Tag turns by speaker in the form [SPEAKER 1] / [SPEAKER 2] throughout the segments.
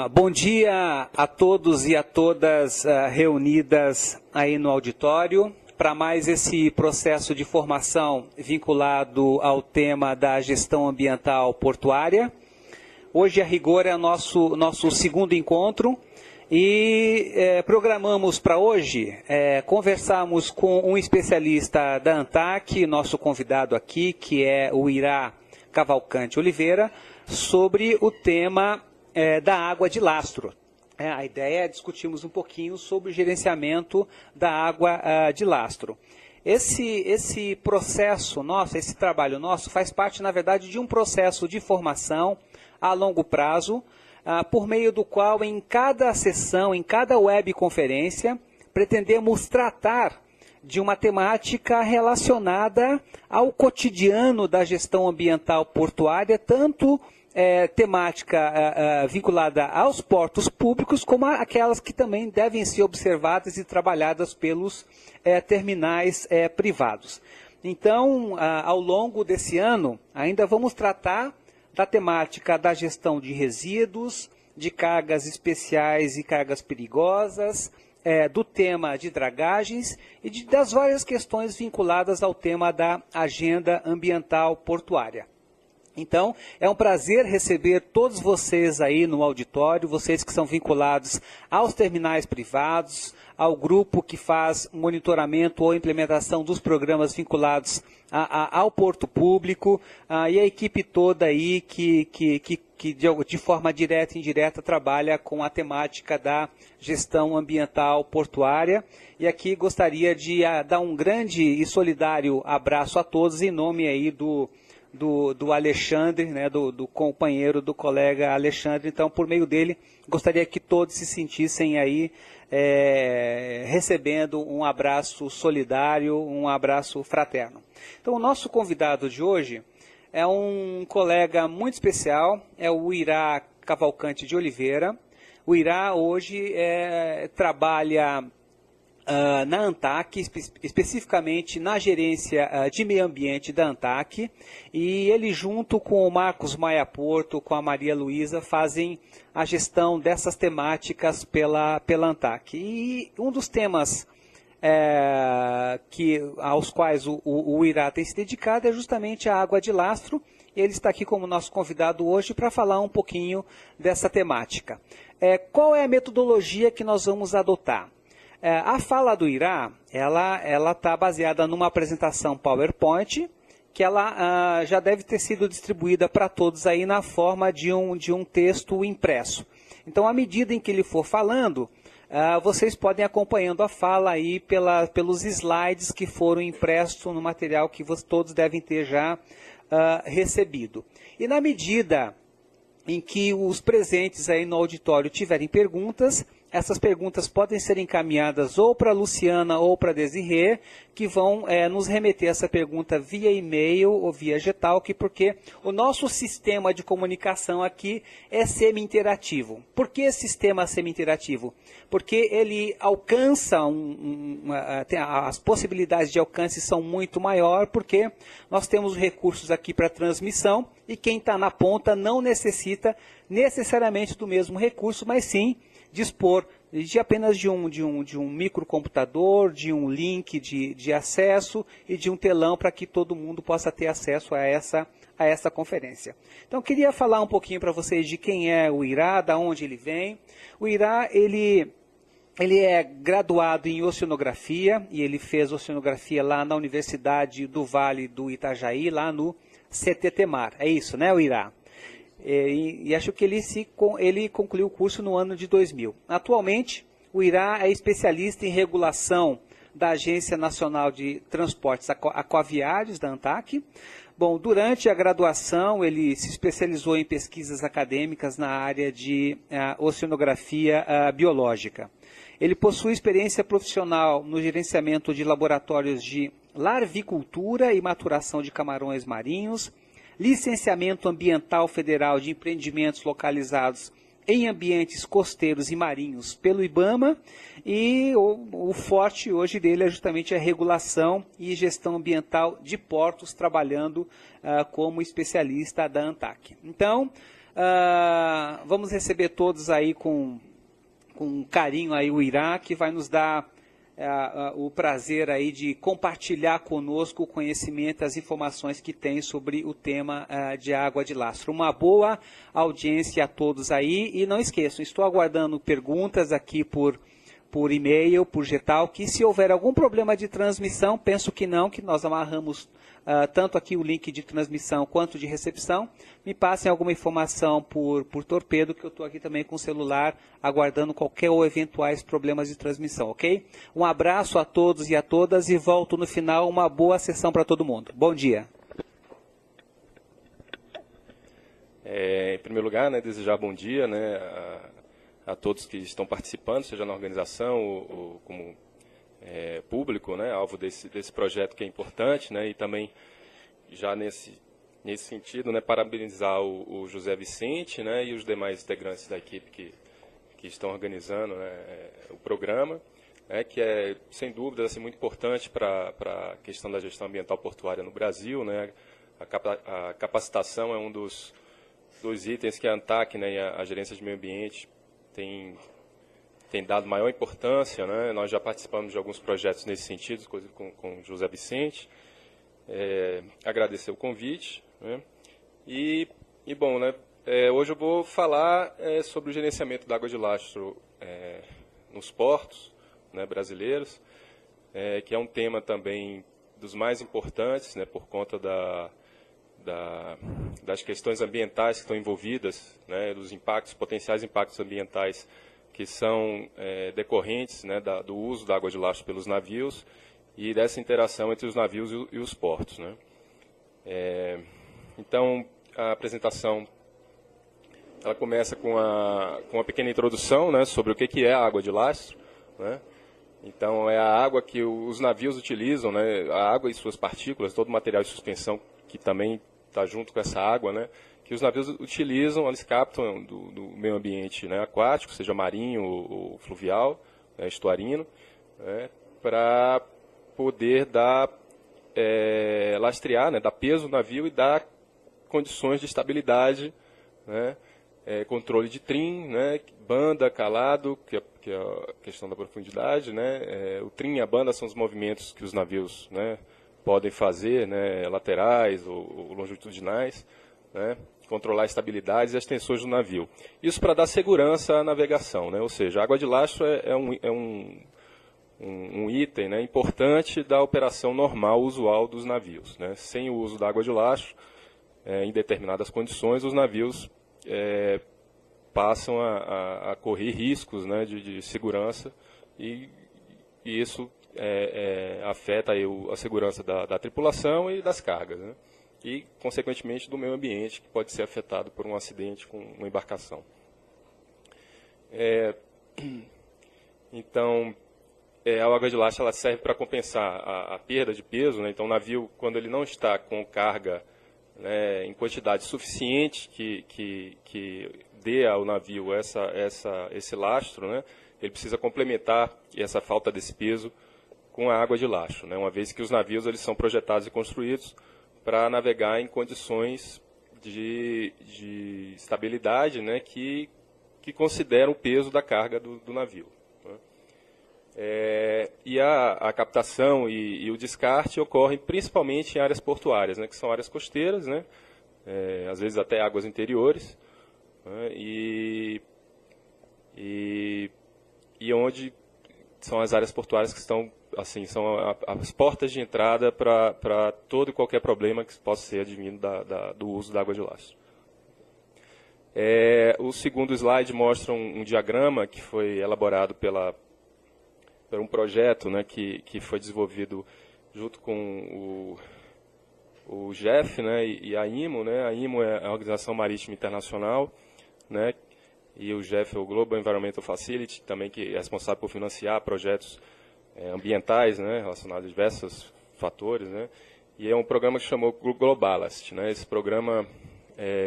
[SPEAKER 1] Bom dia a todos e a todas reunidas aí no auditório para mais esse processo de formação vinculado ao tema da gestão ambiental portuária. Hoje, a rigor, é nosso segundo encontro e programamos para hoje conversarmos com um especialista da ANTAC, nosso convidado aqui, que é o Irá Cavalcante Oliveira, sobre o tema da água de lastro. A ideia é discutirmos um pouquinho sobre o gerenciamento da água de lastro. Esse processo nosso, esse trabalho nosso, faz parte, na verdade, de um processo de formação a longo prazo, por meio do qual, em cada sessão, em cada webconferência, pretendemos tratar de uma temática relacionada ao cotidiano da gestão ambiental portuária, tanto temática vinculada aos portos públicos, como aquelas que também devem ser observadas e trabalhadas pelos terminais privados. Então, ao longo desse ano, ainda vamos tratar da temática da gestão de resíduos, de cargas especiais e cargas perigosas, do tema de dragagens e das várias questões vinculadas ao tema da agenda ambiental portuária. Então, é um prazer receber todos vocês aí no auditório, vocês que são vinculados aos terminais privados, ao grupo que faz monitoramento ou implementação dos programas vinculados ao porto público, e a equipe toda aí que de forma direta e indireta trabalha com a temática da gestão ambiental portuária. E aqui gostaria de dar um grande e solidário abraço a todos em nome aí do Alexandre, né, do companheiro, do colega Alexandre. Então, por meio dele, gostaria que todos se sentissem aí recebendo um abraço solidário, um abraço fraterno. Então, o nosso convidado de hoje é um colega muito especial, é o Irá Cavalcante de Oliveira. O Irá hoje trabalha na ANTAC, especificamente na gerência de meio ambiente da ANTAC, e ele junto com o Marcos Maia Porto, com a Maria Luísa, fazem a gestão dessas temáticas pela ANTAC. E um dos temas aos quais o Irá tem se dedicado é justamente a água de lastro. Ele está aqui como nosso convidado hoje para falar um pouquinho dessa temática. Qual é a metodologia que nós vamos adotar? A fala do Irá, ela está baseada numa apresentação PowerPoint, que ela já deve ter sido distribuída para todos aí na forma de um texto impresso. Então, à medida em que ele for falando, vocês podem ir acompanhando a fala aí pelos slides que foram impressos no material que todos devem ter já recebido. E na medida em que os presentes aí no auditório tiverem perguntas, essas perguntas podem ser encaminhadas ou para a Luciana ou para a Desirê, que vão nos remeter essa pergunta via e-mail ou via Getalk, porque o nosso sistema de comunicação aqui é semi-interativo. Por que sistema semi-interativo? Porque ele alcança, as possibilidades de alcance são muito maiores, porque nós temos recursos aqui para transmissão e quem está na ponta não necessita necessariamente do mesmo recurso, mas sim dispor de apenas de um microcomputador, de um link de acesso e de um telão para que todo mundo possa ter acesso a essa conferência. Então, eu queria falar um pouquinho para vocês de quem é o Irá, de onde ele vem. O Irá, ele é graduado em oceanografia, e ele fez oceanografia lá na Universidade do Vale do Itajaí, lá no CTTMAR. É isso, né, o Irá? E acho que ele concluiu o curso no ano de 2000. Atualmente, o Irá é especialista em regulação da Agência Nacional de Transportes Aquaviários, da ANTAC. Bom, durante a graduação, ele se especializou em pesquisas acadêmicas na área de oceanografia biológica. Ele possui experiência profissional no gerenciamento de laboratórios de larvicultura e maturação de camarões marinhos, licenciamento ambiental federal de empreendimentos localizados em ambientes costeiros e marinhos pelo IBAMA, e o forte hoje dele é justamente a regulação e gestão ambiental de portos, trabalhando como especialista da ANTAC. Então, Vamos receber todos aí com carinho aí o Irá, que vai nos dar o prazer aí de compartilhar conosco o conhecimento, as informações que tem sobre o tema de água de lastro. Uma boa audiência a todos aí, e não esqueçam, estou aguardando perguntas aqui por e-mail, por Getalk, que se houver algum problema de transmissão, penso que não, que nós amarramos tanto aqui o link de transmissão quanto de recepção, me passem alguma informação por torpedo, que eu estou aqui também com o celular, aguardando qualquer ou eventuais problemas de transmissão, ok? Um abraço a todos e a todas e volto no final, uma boa sessão para todo mundo. Bom dia.
[SPEAKER 2] Em primeiro lugar, desejar bom dia a todos que estão participando, seja na organização ou como público, alvo desse projeto que é importante, e também já nesse sentido, parabenizar o José Vicente, e os demais integrantes da equipe que estão organizando o programa, que é, sem dúvida, assim, muito importante para a questão da gestão ambiental portuária no Brasil. A capacitação é um dos itens que a ANTAC, a Gerência de Meio Ambiente, tem dado maior importância. Nós já participamos de alguns projetos nesse sentido, com o José Vicente. Agradecer o convite. Bom, hoje eu vou falar sobre o gerenciamento da água de lastro nos portos brasileiros, que é um tema também dos mais importantes, por conta das questões ambientais que estão envolvidas, dos potenciais impactos ambientais que são decorrentes do uso da água de lastro pelos navios e dessa interação entre os navios e os portos. Então, a apresentação ela começa com uma pequena introdução sobre o que é a água de lastro. Então, é a água que os navios utilizam, a água e suas partículas, todo o material de suspensão que também está junto com essa água, que os navios utilizam, eles captam do meio ambiente aquático, seja marinho ou fluvial, estuarino, para poder lastrear, dar peso no navio e dar condições de estabilidade, controle de trim, banda, calado, que é a questão da profundidade. O trim e a banda são os movimentos que os navios podem fazer, laterais ou longitudinais, controlar a estabilidade e as tensões do navio. Isso para dar segurança à navegação, ou seja, a água de lastro é um item importante da operação normal, usual dos navios. Sem o uso da água de lastro, em determinadas condições, os navios passam a correr riscos de segurança e isso afeta aí a segurança da tripulação e das cargas, e, consequentemente, do meio ambiente, que pode ser afetado por um acidente com uma embarcação. Então, a água de lastro ela serve para compensar a perda de peso. Então, o navio, quando ele não está com carga em quantidade suficiente que dê ao navio esse lastro, ele precisa complementar essa falta desse peso com a água de lastro, uma vez que os navios eles são projetados e construídos para navegar em condições de estabilidade, que consideram o peso da carga do navio. E a captação e o descarte ocorrem principalmente em áreas portuárias, que são áreas costeiras, às vezes até águas interiores, e onde são as áreas portuárias que estão, assim, são as portas de entrada para todo e qualquer problema que possa ser advindo do uso da água de lastro. O segundo slide mostra um diagrama que foi elaborado por um projeto que foi desenvolvido junto com o GEF e a IMO. A IMO é a Organização Marítima Internacional, e o GEF é o Global Environmental Facility, também que é responsável por financiar projetos ambientais, relacionados a diversos fatores, e é um programa que se chamou Globalast. Esse programa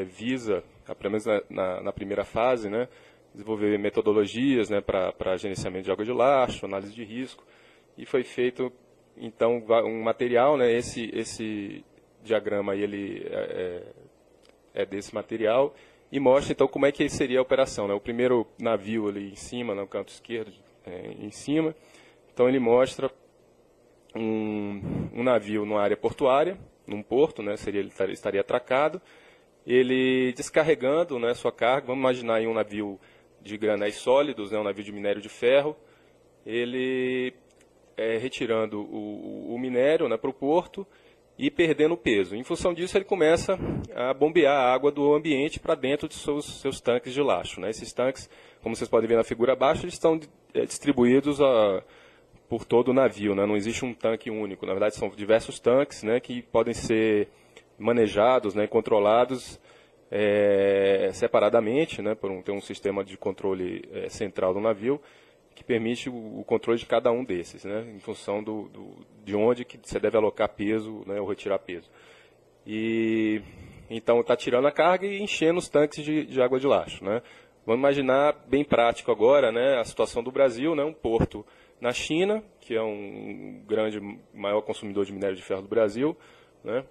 [SPEAKER 2] visa, pelo menos na primeira fase, desenvolver metodologias para gerenciamento de água de lastro, análise de risco, e foi feito, então, um material, esse diagrama aí, ele é desse material, e mostra então como é que seria a operação, né? O primeiro navio ali em cima, no canto esquerdo, em cima, então ele mostra um navio numa área portuária, num porto, né? Ele estaria atracado, ele descarregando, né, sua carga. Vamos imaginar aí um navio de granéis sólidos, né, um navio de minério de ferro, ele retirando o minério, né, para o porto e perdendo peso. Em função disso, ele começa a bombear a água do ambiente para dentro de seus tanques de lastro, né? Esses tanques, como vocês podem ver na figura abaixo, eles estão distribuídos por todo o navio, né? Não existe um tanque único. Na verdade, são diversos tanques, né, que podem ser manejados, né, controlados separadamente, né, por ter um sistema de controle central do navio que permite o controle de cada um desses, né, em função de onde que você deve alocar peso, né, ou retirar peso. E então está tirando a carga e enchendo os tanques de água de lastro, né. Vamos imaginar bem prático agora, né, a situação do Brasil, né, um porto na China, que é maior consumidor de minério de ferro do Brasil, né,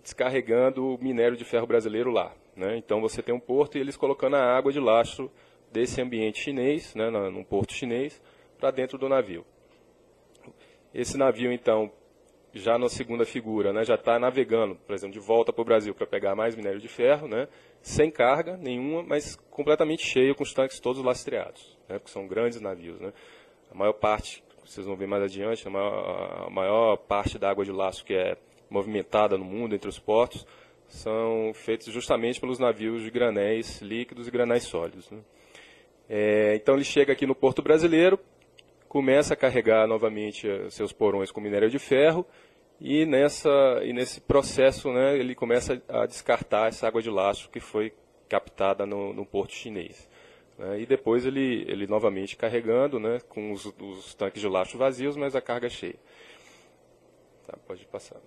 [SPEAKER 2] descarregando o minério de ferro brasileiro lá, né? Então você tem um porto e eles colocando a água de lastro desse ambiente chinês, né, num porto chinês, para dentro do navio. Esse navio, então, já na segunda figura, né, já está navegando, por exemplo, de volta para o Brasil para pegar mais minério de ferro, né, sem carga nenhuma, mas completamente cheio, com os tanques todos lastreados, né, porque são grandes navios, né? A maior parte, vocês vão ver mais adiante, a maior parte da água de lastro que é movimentada no mundo entre os portos são feitos justamente pelos navios de granéis líquidos e granéis sólidos, né? Então ele chega aqui no porto brasileiro, começa a carregar novamente seus porões com minério de ferro e nesse processo, né, ele começa a descartar essa água de lastro que foi captada no porto chinês, né? E depois ele novamente carregando, né, com os tanques de lastro vazios, mas a carga cheia. Tá, pode passar.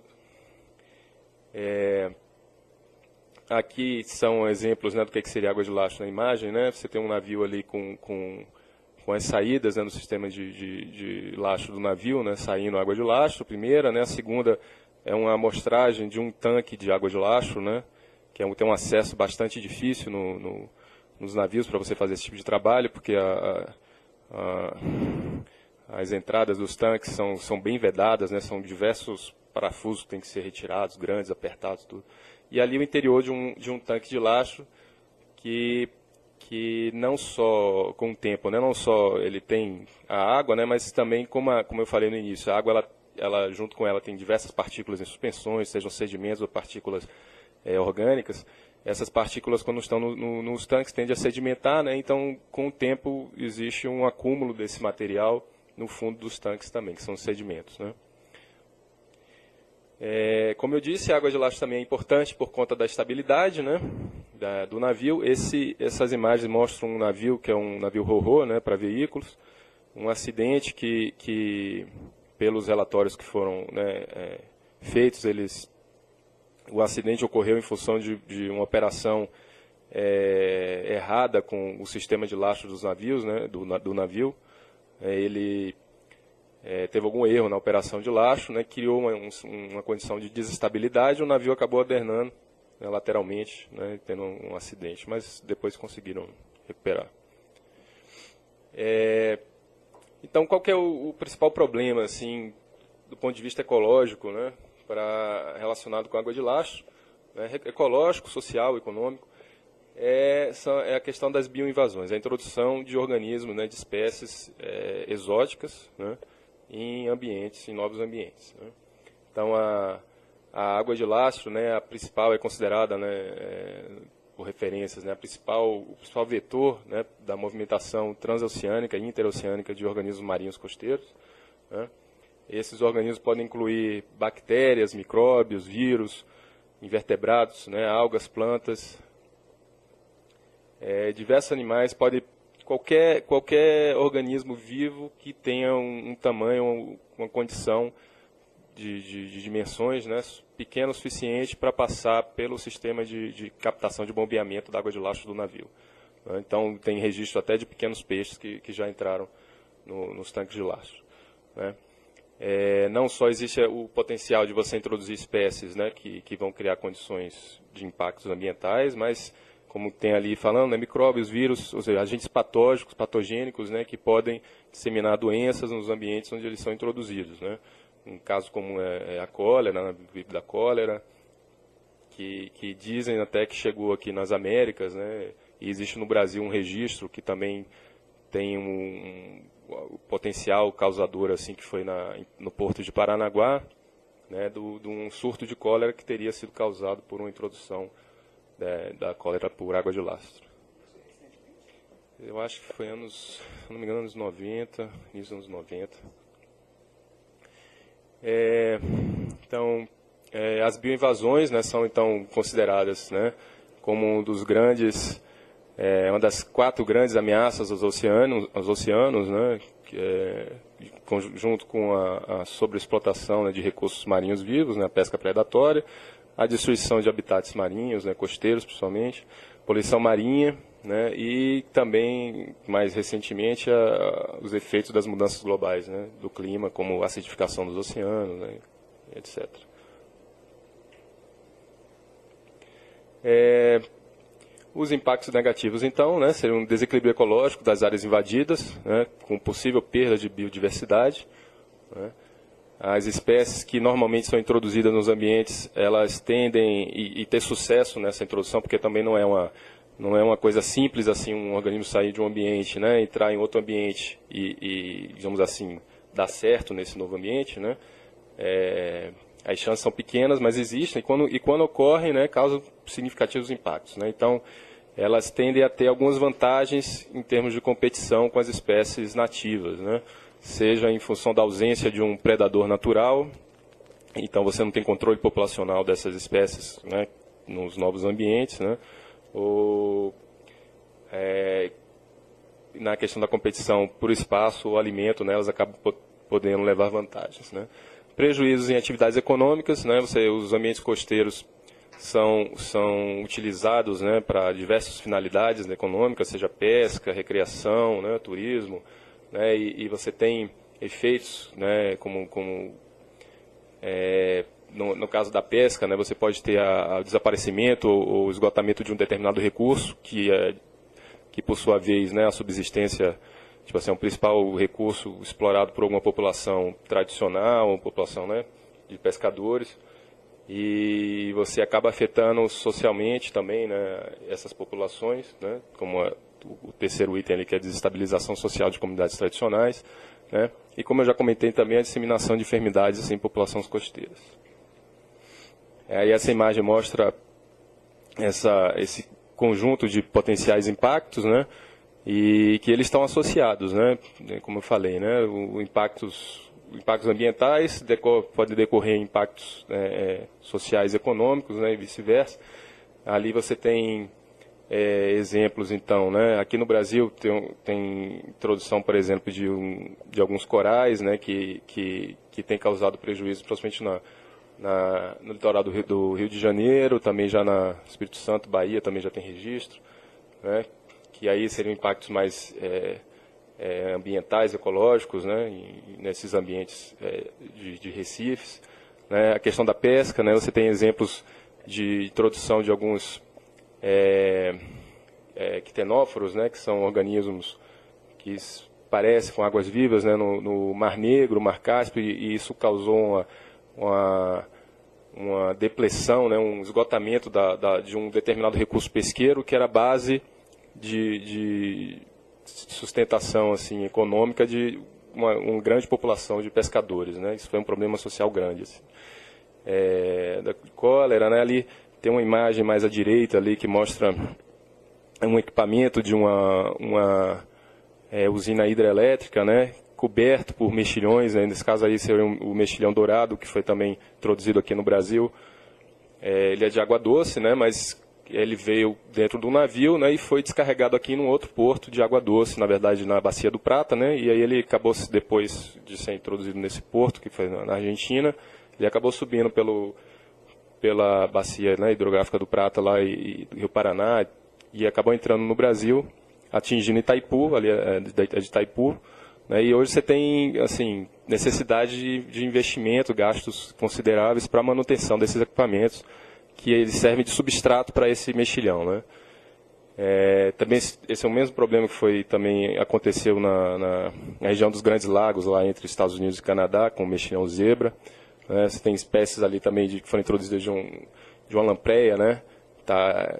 [SPEAKER 2] Aqui são exemplos, né, do que seria água de lastro na imagem, né? Você tem um navio ali com as saídas, né, no sistema de lastro do navio, né, saindo água de lastro, primeira, né? A segunda é uma amostragem de um tanque de água de lastro, né, que tem um acesso bastante difícil nos navios para você fazer esse tipo de trabalho, porque as entradas dos tanques são bem vedadas, né, são diversos parafusos que têm que ser retirados, grandes, apertados, tudo. E ali o interior de um tanque de lastro que não só com o tempo, né, não só ele tem a água, né, mas também, como eu falei no início, a água, ela junto com ela tem diversas partículas em suspensões, sejam sedimentos ou partículas orgânicas. Essas partículas, quando estão nos tanques, tendem a sedimentar, né, então com o tempo existe um acúmulo desse material no fundo dos tanques também, que são os sedimentos, né. Como eu disse, a água de lastro também é importante por conta da estabilidade, né, do navio. Essas imagens mostram um navio que é um navio ro-ro, né, para veículos, um acidente que pelos relatórios que foram, né, feitos, o acidente ocorreu em função de uma operação errada com o sistema de lastro dos navios, né, do navio. Ele teve algum erro na operação de lastro, né, criou uma condição de desestabilidade, o navio acabou adernando, né, lateralmente, né, tendo um acidente, mas depois conseguiram recuperar. Então, qual que é o principal problema, assim, do ponto de vista ecológico, né, relacionado com a água de lastro, né, ecológico, social, econômico, é a questão das bioinvasões, a introdução de organismos, né, de espécies exóticas, né, em novos ambientes, né. Então, a água de lastro, né, a principal é considerada, né, por referências, né, o principal vetor, né, da movimentação transoceânica e interoceânica de organismos marinhos costeiros, né. Esses organismos podem incluir bactérias, micróbios, vírus, invertebrados, né, algas, plantas, diversos animais, qualquer organismo vivo que tenha um tamanho, uma condição de dimensões, né, pequeno o suficiente para passar pelo sistema de captação de bombeamento da água de lastro do navio. Então, tem registro até de pequenos peixes que já entraram nos tanques de lastro, né. Não só existe o potencial de você introduzir espécies, né, que vão criar condições de impactos ambientais, mas como tem ali falando, né, micróbios, vírus, ou seja, agentes patógenos, patogênicos, né, que podem disseminar doenças nos ambientes onde eles são introduzidos, né. Um caso como é a cólera, né, da cólera, que dizem até que chegou aqui nas Américas, né, e existe no Brasil um registro que também tem um potencial causador, assim, que foi no porto de Paranaguá, né, de um surto de cólera que teria sido causado por uma introdução da cólera por água de lastro. Eu acho que foi se não me engano, anos 90, início dos anos 90. Então, as bioinvasões, né, são então consideradas, né, como uma das 4 grandes ameaças aos oceanos, né, junto com a sobreexplotação, né, de recursos marinhos vivos, né, a pesca predatória, a destruição de habitats marinhos, né, costeiros principalmente, poluição marinha, né, e também, mais recentemente, os efeitos das mudanças globais, né, do clima, como a acidificação dos oceanos, né, etc. Os impactos negativos, então, né, seriam um desequilíbrio ecológico das áreas invadidas, né, com possível perda de biodiversidade, né. As espécies que normalmente são introduzidas nos ambientes, elas tendem e ter sucesso nessa introdução, porque também não é uma coisa simples assim, um organismo sair de um ambiente, né, entrar em outro ambiente e digamos assim, dar certo nesse novo ambiente, né. As chances são pequenas, mas existem, e quando ocorrem, né, causam significativos impactos, né. Então, elas tendem a ter algumas vantagens em termos de competição com as espécies nativas, né, seja em função da ausência de um predador natural, então você não tem controle populacional dessas espécies, né, nos novos ambientes, né, ou na questão da competição por espaço ou alimento, né, elas acabam podendo levar vantagens, né. Prejuízos em atividades econômicas, né, os ambientes costeiros são utilizados, né, para diversas finalidades, né, econômicas, seja pesca, recreação, né, turismo, né, e você tem efeitos, né, no caso da pesca, né, você pode ter o desaparecimento ou esgotamento de um determinado recurso, que por sua vez, né, a subsistência, tipo assim, é um principal recurso explorado por alguma população tradicional, uma população, né, de pescadores, e você acaba afetando socialmente também, né, essas populações, né, como o terceiro item ali, que é a desestabilização social de comunidades tradicionais, né, e como eu já comentei também, a disseminação de enfermidades assim, em populações costeiras. Aí essa imagem mostra esse conjunto de potenciais impactos, né, e que eles estão associados, né, como eu falei, né, impactos ambientais podem decorrer em impactos sociais e econômicos, né, e vice-versa. Ali você tem exemplos, então, né, aqui no Brasil tem introdução, por exemplo, de alguns corais, né, que tem causado prejuízo, principalmente no litoral do Rio de Janeiro, também já na Espírito Santo, Bahia, também já tem registro, né, que aí seriam impactos mais ambientais, ecológicos, né, nesses ambientes de recifes, né. A questão da pesca, né, você tem exemplos de introdução de alguns quitenóforos, né, que são organismos que parecem com águas vivas, né, no Mar Negro, Mar Cáspio, e isso causou uma depressão, né, um esgotamento de um determinado recurso pesqueiro que era base de sustentação assim, econômica de uma grande população de pescadores, né? Isso foi um problema social grande. Assim. Da cólera, né? Ali tem uma imagem mais à direita ali que mostra um equipamento de uma usina hidrelétrica, né? Coberto por mexilhões, né? Nesse caso aí seria o mexilhão dourado, que foi também introduzido aqui no Brasil. Ele é de água doce, né? Mas ele veio dentro do navio, né, e foi descarregado aqui num outro porto de água doce, na verdade na Bacia do Prata, né, e aí ele acabou, depois de ser introduzido nesse porto, que foi na Argentina, ele acabou subindo pela bacia, né, hidrográfica do Prata lá e Rio Paraná, e acabou entrando no Brasil, atingindo Itaipu, ali de Itaipu, né, e hoje você tem assim, necessidade de investimento, gastos consideráveis para a manutenção desses equipamentos, que eles servem de substrato para esse mexilhão, né? Também esse é o mesmo problema que também aconteceu na região dos Grandes Lagos, lá entre Estados Unidos e Canadá, com o mexilhão zebra. Né? Você tem espécies ali também que foram introduzidas de uma lampreia, né?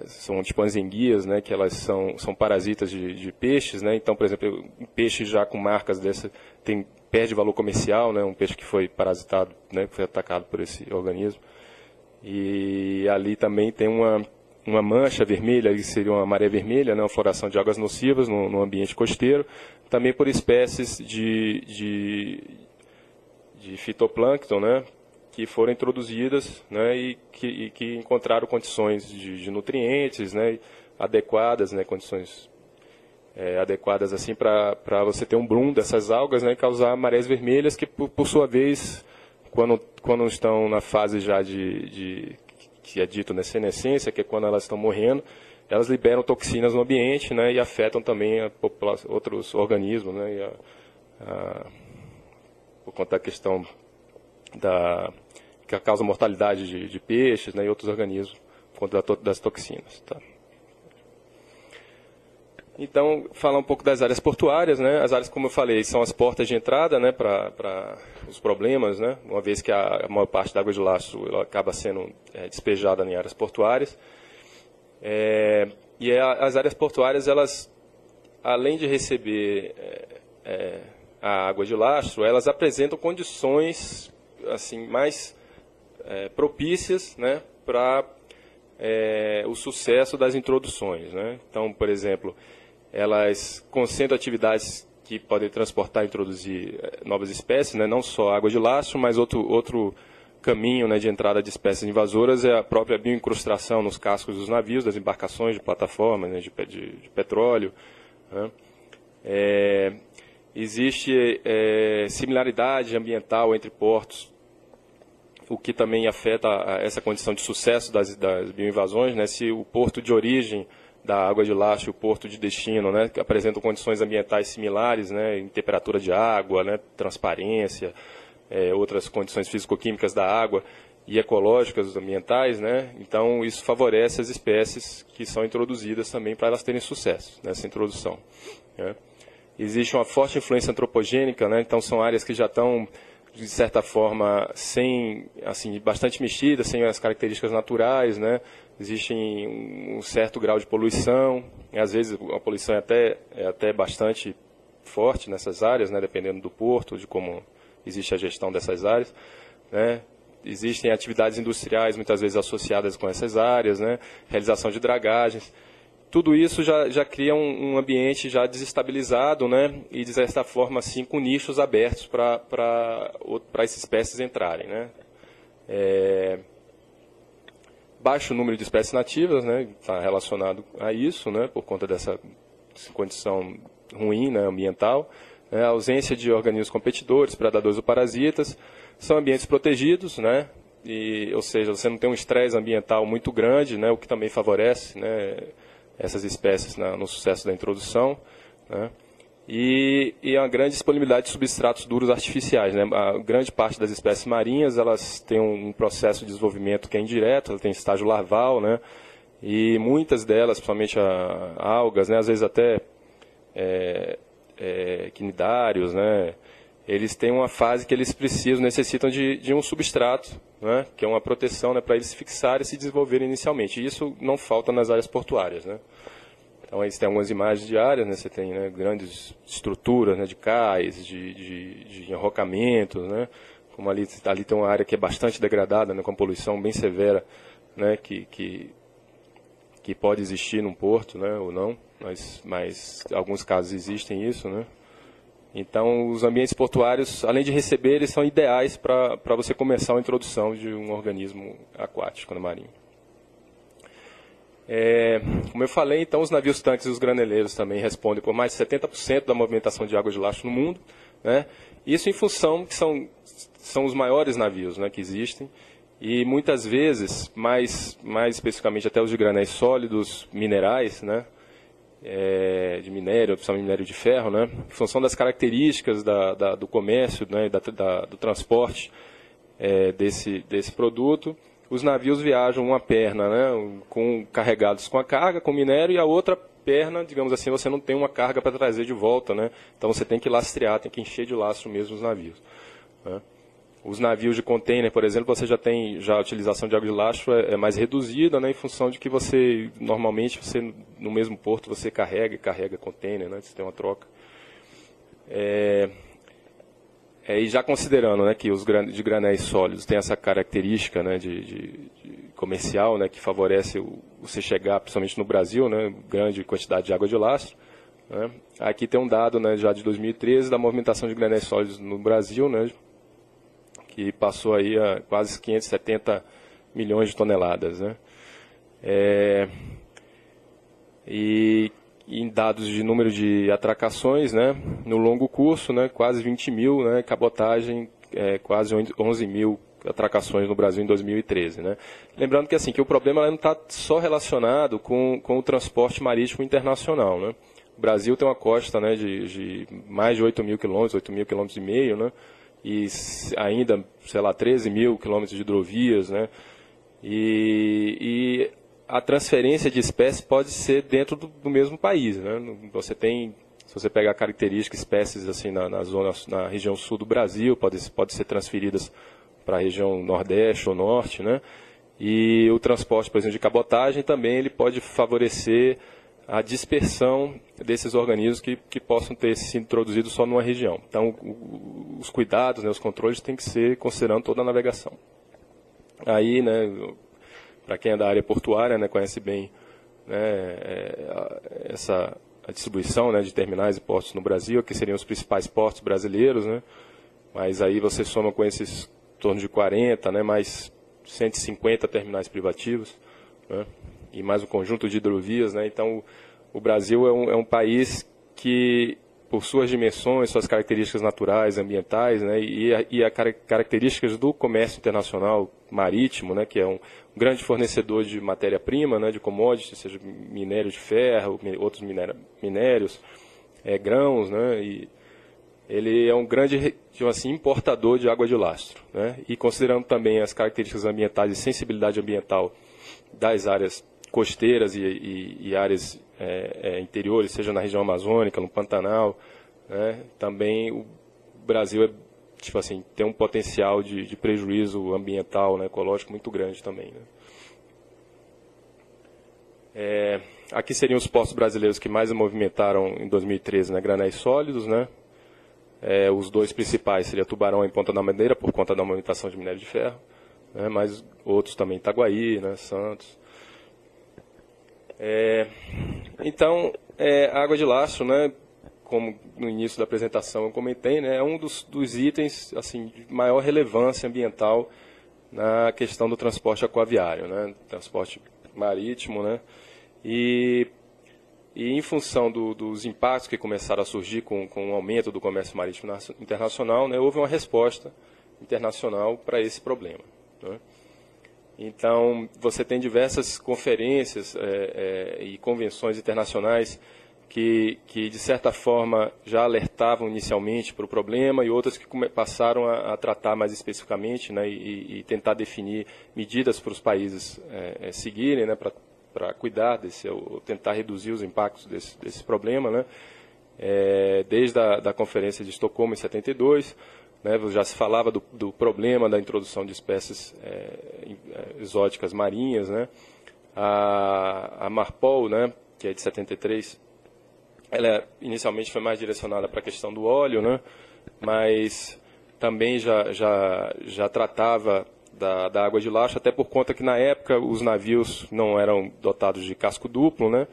[SPEAKER 2] São tipo as enguias, né? Que elas são parasitas de peixes, né? Então, por exemplo, um peixe já com marcas dessa perde valor comercial, né? Um peixe que foi parasitado, né? Que foi atacado por esse organismo. E ali também tem uma mancha vermelha, que seria uma maré vermelha, né, uma floração de águas nocivas no ambiente costeiro, também por espécies de fitoplâncton, né, que foram introduzidas, né, e que encontraram condições de nutrientes, né, adequadas, né, condições adequadas assim para você ter um bloom dessas algas, né, e causar marés vermelhas que, por sua vez, quando estão na fase já que é dito na senescência, que é quando elas estão morrendo, elas liberam toxinas no ambiente, né, e afetam também outros organismos, né, por conta da questão que causa mortalidade de peixes, né, e outros organismos, por conta das toxinas. Tá? Então, falar um pouco das áreas portuárias, né? As áreas, como eu falei, são as portas de entrada, né, para os problemas, né? Uma vez que a maior parte da água de lastro ela acaba sendo despejada em áreas portuárias. As áreas portuárias, elas, além de receber a água de lastro, elas apresentam condições assim mais propícias, né, para o sucesso das introduções, né? Então, por exemplo, elas concentram atividades que podem transportar e introduzir novas espécies, né? Não só água de lastro, mas outro caminho, né, de entrada de espécies invasoras é a própria bioincrustação nos cascos dos navios, das embarcações, de plataformas, né, de petróleo. Né? Existe similaridade ambiental entre portos, o que também afeta essa condição de sucesso das bioinvasões, né? Se o porto de origem da água de lastro e o porto de destino, né, que apresentam condições ambientais similares, né, em temperatura de água, né, transparência, outras condições físico-químicas da água e ecológicas, ambientais, né, então isso favorece as espécies que são introduzidas também para elas terem sucesso nessa introdução. Né. Existe uma forte influência antropogênica, né, então são áreas que já estão, de certa forma, bastante mexidas, sem as características naturais, né? Existe um certo grau de poluição, e às vezes a poluição é até bastante forte nessas áreas, né? Dependendo do porto, de como existe a gestão dessas áreas, né? Existem atividades industriais muitas vezes associadas com essas áreas, né? Realização de dragagens. Tudo isso já cria um ambiente já desestabilizado, né? E, de certa forma, assim, com nichos abertos para essas espécies entrarem. Né? Baixo número de espécies nativas, né? Está relacionado a isso, né? Por conta dessa condição ruim, né? Ambiental. Né? A ausência de organismos competidores, predadores ou parasitas. São ambientes protegidos, né? Ou seja, você não tem um estresse ambiental muito grande, né? O que também favorece, né, essas espécies no sucesso da introdução, né? E uma grande disponibilidade de substratos duros artificiais, né? A grande parte das espécies marinhas, elas têm um processo de desenvolvimento que é indireto, ela tem estágio larval, né? E muitas delas, principalmente algas, né? Às vezes até quinidários, né? Eles têm uma fase que eles necessitam de um substrato, né, que é uma proteção, né, para eles se fixarem e se desenvolverem inicialmente. E isso não falta nas áreas portuárias. Né? Então, aí você tem algumas imagens de áreas, né, você tem, né, grandes estruturas, né, de cais, de enrocamentos, né, como ali tem uma área que é bastante degradada, né, com poluição bem severa, né, que pode existir num porto, né, ou não, mas em alguns casos existem isso, né. Então, os ambientes portuários, além de receber, eles são ideais para você começar a introdução de um organismo aquático no marinho. Como eu falei, então, os navios tanques e os graneleiros também respondem por mais de 70% da movimentação de água de lastro no mundo. Né? Isso em função que são os maiores navios, né, que existem. E muitas vezes, mais especificamente até os de granéis sólidos, minerais, né? De minério, principalmente minério de ferro, né? Em função das características do comércio, né? do transporte desse produto, os navios viajam uma perna, né, carregados com a carga, com minério, e a outra perna, digamos assim, você não tem uma carga para trazer de volta, né? Então você tem que lastrear, tem que encher de lastro mesmo os navios, né? Os navios de container, por exemplo, você já a utilização de água de lastro é mais reduzida, né, em função de que normalmente, no mesmo porto, você carrega container, né, você tem uma troca. E já considerando, né, que os de granéis sólidos têm essa característica, né, de comercial, né, que favorece você chegar, principalmente no Brasil, né, grande quantidade de água de lastro, né. Aqui tem um dado, né, já de 2013 da movimentação de granéis sólidos no Brasil, né, que passou aí a quase 570 milhões de toneladas, né. E em dados de número de atracações, né, no longo curso, né, quase 20 mil, né, cabotagem, quase 11 mil atracações no Brasil em 2013. Né. Lembrando que, assim, que o problema não está só relacionado com o transporte marítimo internacional. Né. O Brasil tem uma costa, né, de mais de 8 mil quilômetros, 8,5 quilômetros, né, e ainda, sei lá, 13 mil quilômetros de hidrovias, né, e a transferência de espécies pode ser dentro do mesmo país, né? Se você pegar características, espécies assim na região sul do Brasil, pode ser transferidas para a região nordeste ou norte, né? E o transporte, por exemplo, de cabotagem também ele pode favorecer a dispersão desses organismos que possam ter sido introduzidos só numa região. Então, os cuidados, né, os controles têm que ser considerando toda a navegação. Aí, né, para quem é da área portuária, né, conhece bem, né, a distribuição, né, de terminais e portos no Brasil, que seriam os principais portos brasileiros, né, mas aí você soma com esses em torno de 40, né, mais 150 terminais privativos, né, e mais um conjunto de hidrovias. Né, então, o Brasil é um país que, por suas dimensões, suas características naturais, ambientais, né, e as características do comércio internacional marítimo, né, que é um grande fornecedor de matéria-prima, né, de commodities, seja minério de ferro, outros minérios, grãos, né, e ele é um grande, assim, importador de água de lastro. Né, e considerando também as características ambientais e sensibilidade ambiental das áreas costeiras e áreas interiores, seja na região amazônica, no Pantanal, né, também o Brasil tipo assim, tem um potencial de prejuízo ambiental, né, ecológico muito grande também. Né. Aqui seriam os portos brasileiros que mais movimentaram em 2013, né, granéis sólidos. Né. Os dois principais seriam Tubarão e Ponta da Madeira, por conta da movimentação de minério de ferro, né, mas outros também, Itaguaí, né, Santos. Então, a água de lastro, né, como no início da apresentação eu comentei, né, é um dos itens assim, de maior relevância ambiental na questão do transporte aquaviário, né, transporte marítimo. Né, e em função dos impactos que começaram a surgir com o aumento do comércio marítimo internacional, né, houve uma resposta internacional para esse problema. Né. Então, você tem diversas conferências e convenções internacionais que, de certa forma, já alertavam inicialmente para o problema e outras que passaram a tratar mais especificamente, né, e tentar definir medidas para os países seguirem, né, para cuidar ou tentar reduzir os impactos desse problema. Né, desde a Conferência de Estocolmo, em 72, né, já se falava do problema da introdução de espécies exóticas marinhas. Né, a Marpol, né, que é de 73, ela inicialmente foi mais direcionada para a questão do óleo, né, mas também já tratava da água de lastro, até por conta que na época os navios não eram dotados de casco duplo, né,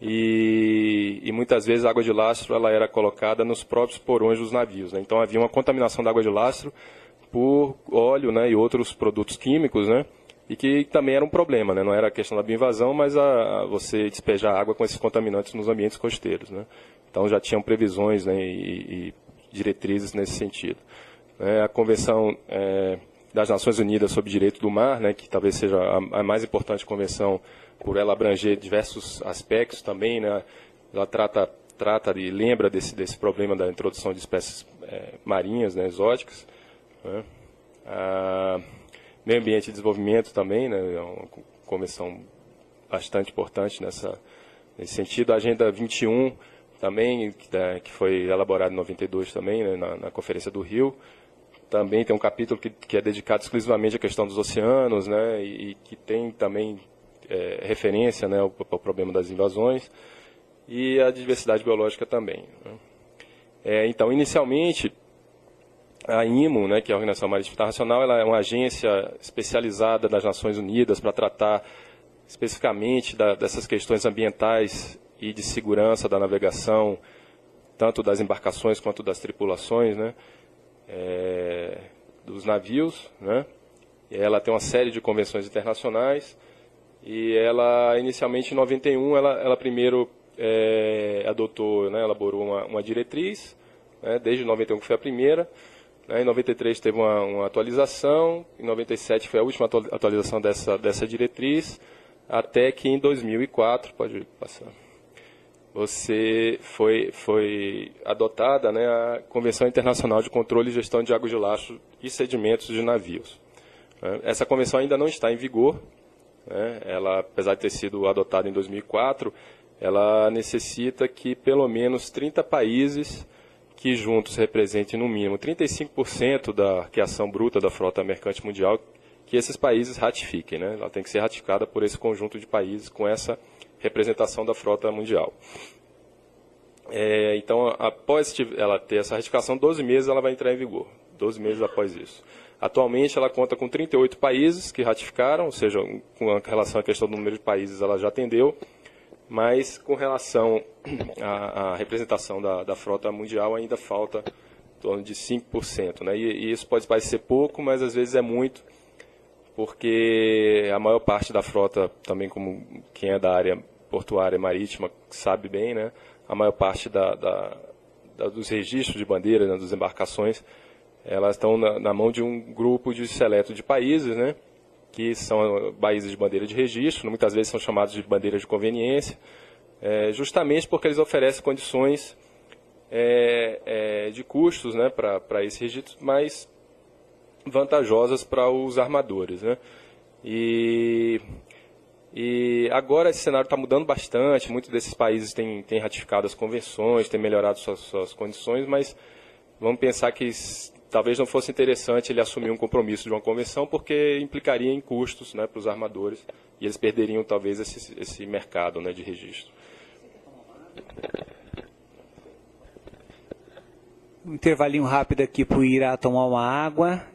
[SPEAKER 2] e muitas vezes a água de lastro ela era colocada nos próprios porões dos navios. Né, então havia uma contaminação da água de lastro por óleo, né, e outros produtos químicos, né, e que também era um problema, né? Não era a questão da bioinvasão, mas você despejar água com esses contaminantes nos ambientes costeiros. Né? Então já tinham previsões, né, e diretrizes nesse sentido. A Convenção das Nações Unidas sobre Direito do Mar, né, que talvez seja a mais importante convenção por ela abranger diversos aspectos também, né? Ela trata e lembra desse problema da introdução de espécies marinhas, né, exóticas. Né? Meio Ambiente e Desenvolvimento também, né, é uma convenção bastante importante nesse sentido. A Agenda 21 também, que foi elaborada em 92 também, né, na Conferência do Rio. Também tem um capítulo que é dedicado exclusivamente à questão dos oceanos, né, e que tem também referência, né, ao problema das invasões e a diversidade biológica também, né. Então, inicialmente, a IMO, né, que é a Organização Marítima Internacional, ela é uma agência especializada das Nações Unidas para tratar especificamente dessas questões ambientais e de segurança da navegação, tanto das embarcações quanto das tripulações, né, dos navios, né. E ela tem uma série de convenções internacionais e ela, inicialmente, em 91, ela primeiro adotou, né, elaborou uma diretriz, né, desde 91 que foi a primeira. Em 93 teve uma atualização, em 97 foi a última atualização dessa diretriz, até que em 2004, pode passar, foi adotada, né, a Convenção Internacional de Controle e Gestão de Águas de Lastro e Sedimentos de Navios. Essa convenção ainda não está em vigor, né, ela, apesar de ter sido adotada em 2004, ela necessita que pelo menos 30 países que juntos representem no mínimo 35% da arqueação bruta da frota mercante mundial, que esses países ratifiquem, né? Ela tem que ser ratificada por esse conjunto de países com essa representação da frota mundial. Então, após ela ter essa ratificação, 12 meses ela vai entrar em vigor, 12 meses após isso. Atualmente ela conta com 38 países que ratificaram, ou seja, com relação à questão do número de países ela já atendeu, mas com relação à representação da frota mundial ainda falta em torno de 5%. Né? E isso pode parecer pouco, mas às vezes é muito, porque a maior parte da frota, também como quem é da área portuária marítima sabe bem, né? A maior parte dos registros de bandeira, né, das embarcações, elas estão na mão de um grupo seleto de países, né? Que são países de bandeira de registro, muitas vezes são chamados de bandeiras de conveniência, justamente porque eles oferecem condições de custos, né, para esse registro mais vantajosas para os armadores, né? E agora esse cenário está mudando bastante, muitos desses países têm ratificado as convenções, têm melhorado suas condições, mas vamos pensar que talvez não fosse interessante ele assumir um compromisso de uma convenção, porque implicaria em custos, né, para os armadores, e eles perderiam talvez esse mercado, né, de registro.
[SPEAKER 1] Um intervalinho rápido aqui para o Irá tomar uma água.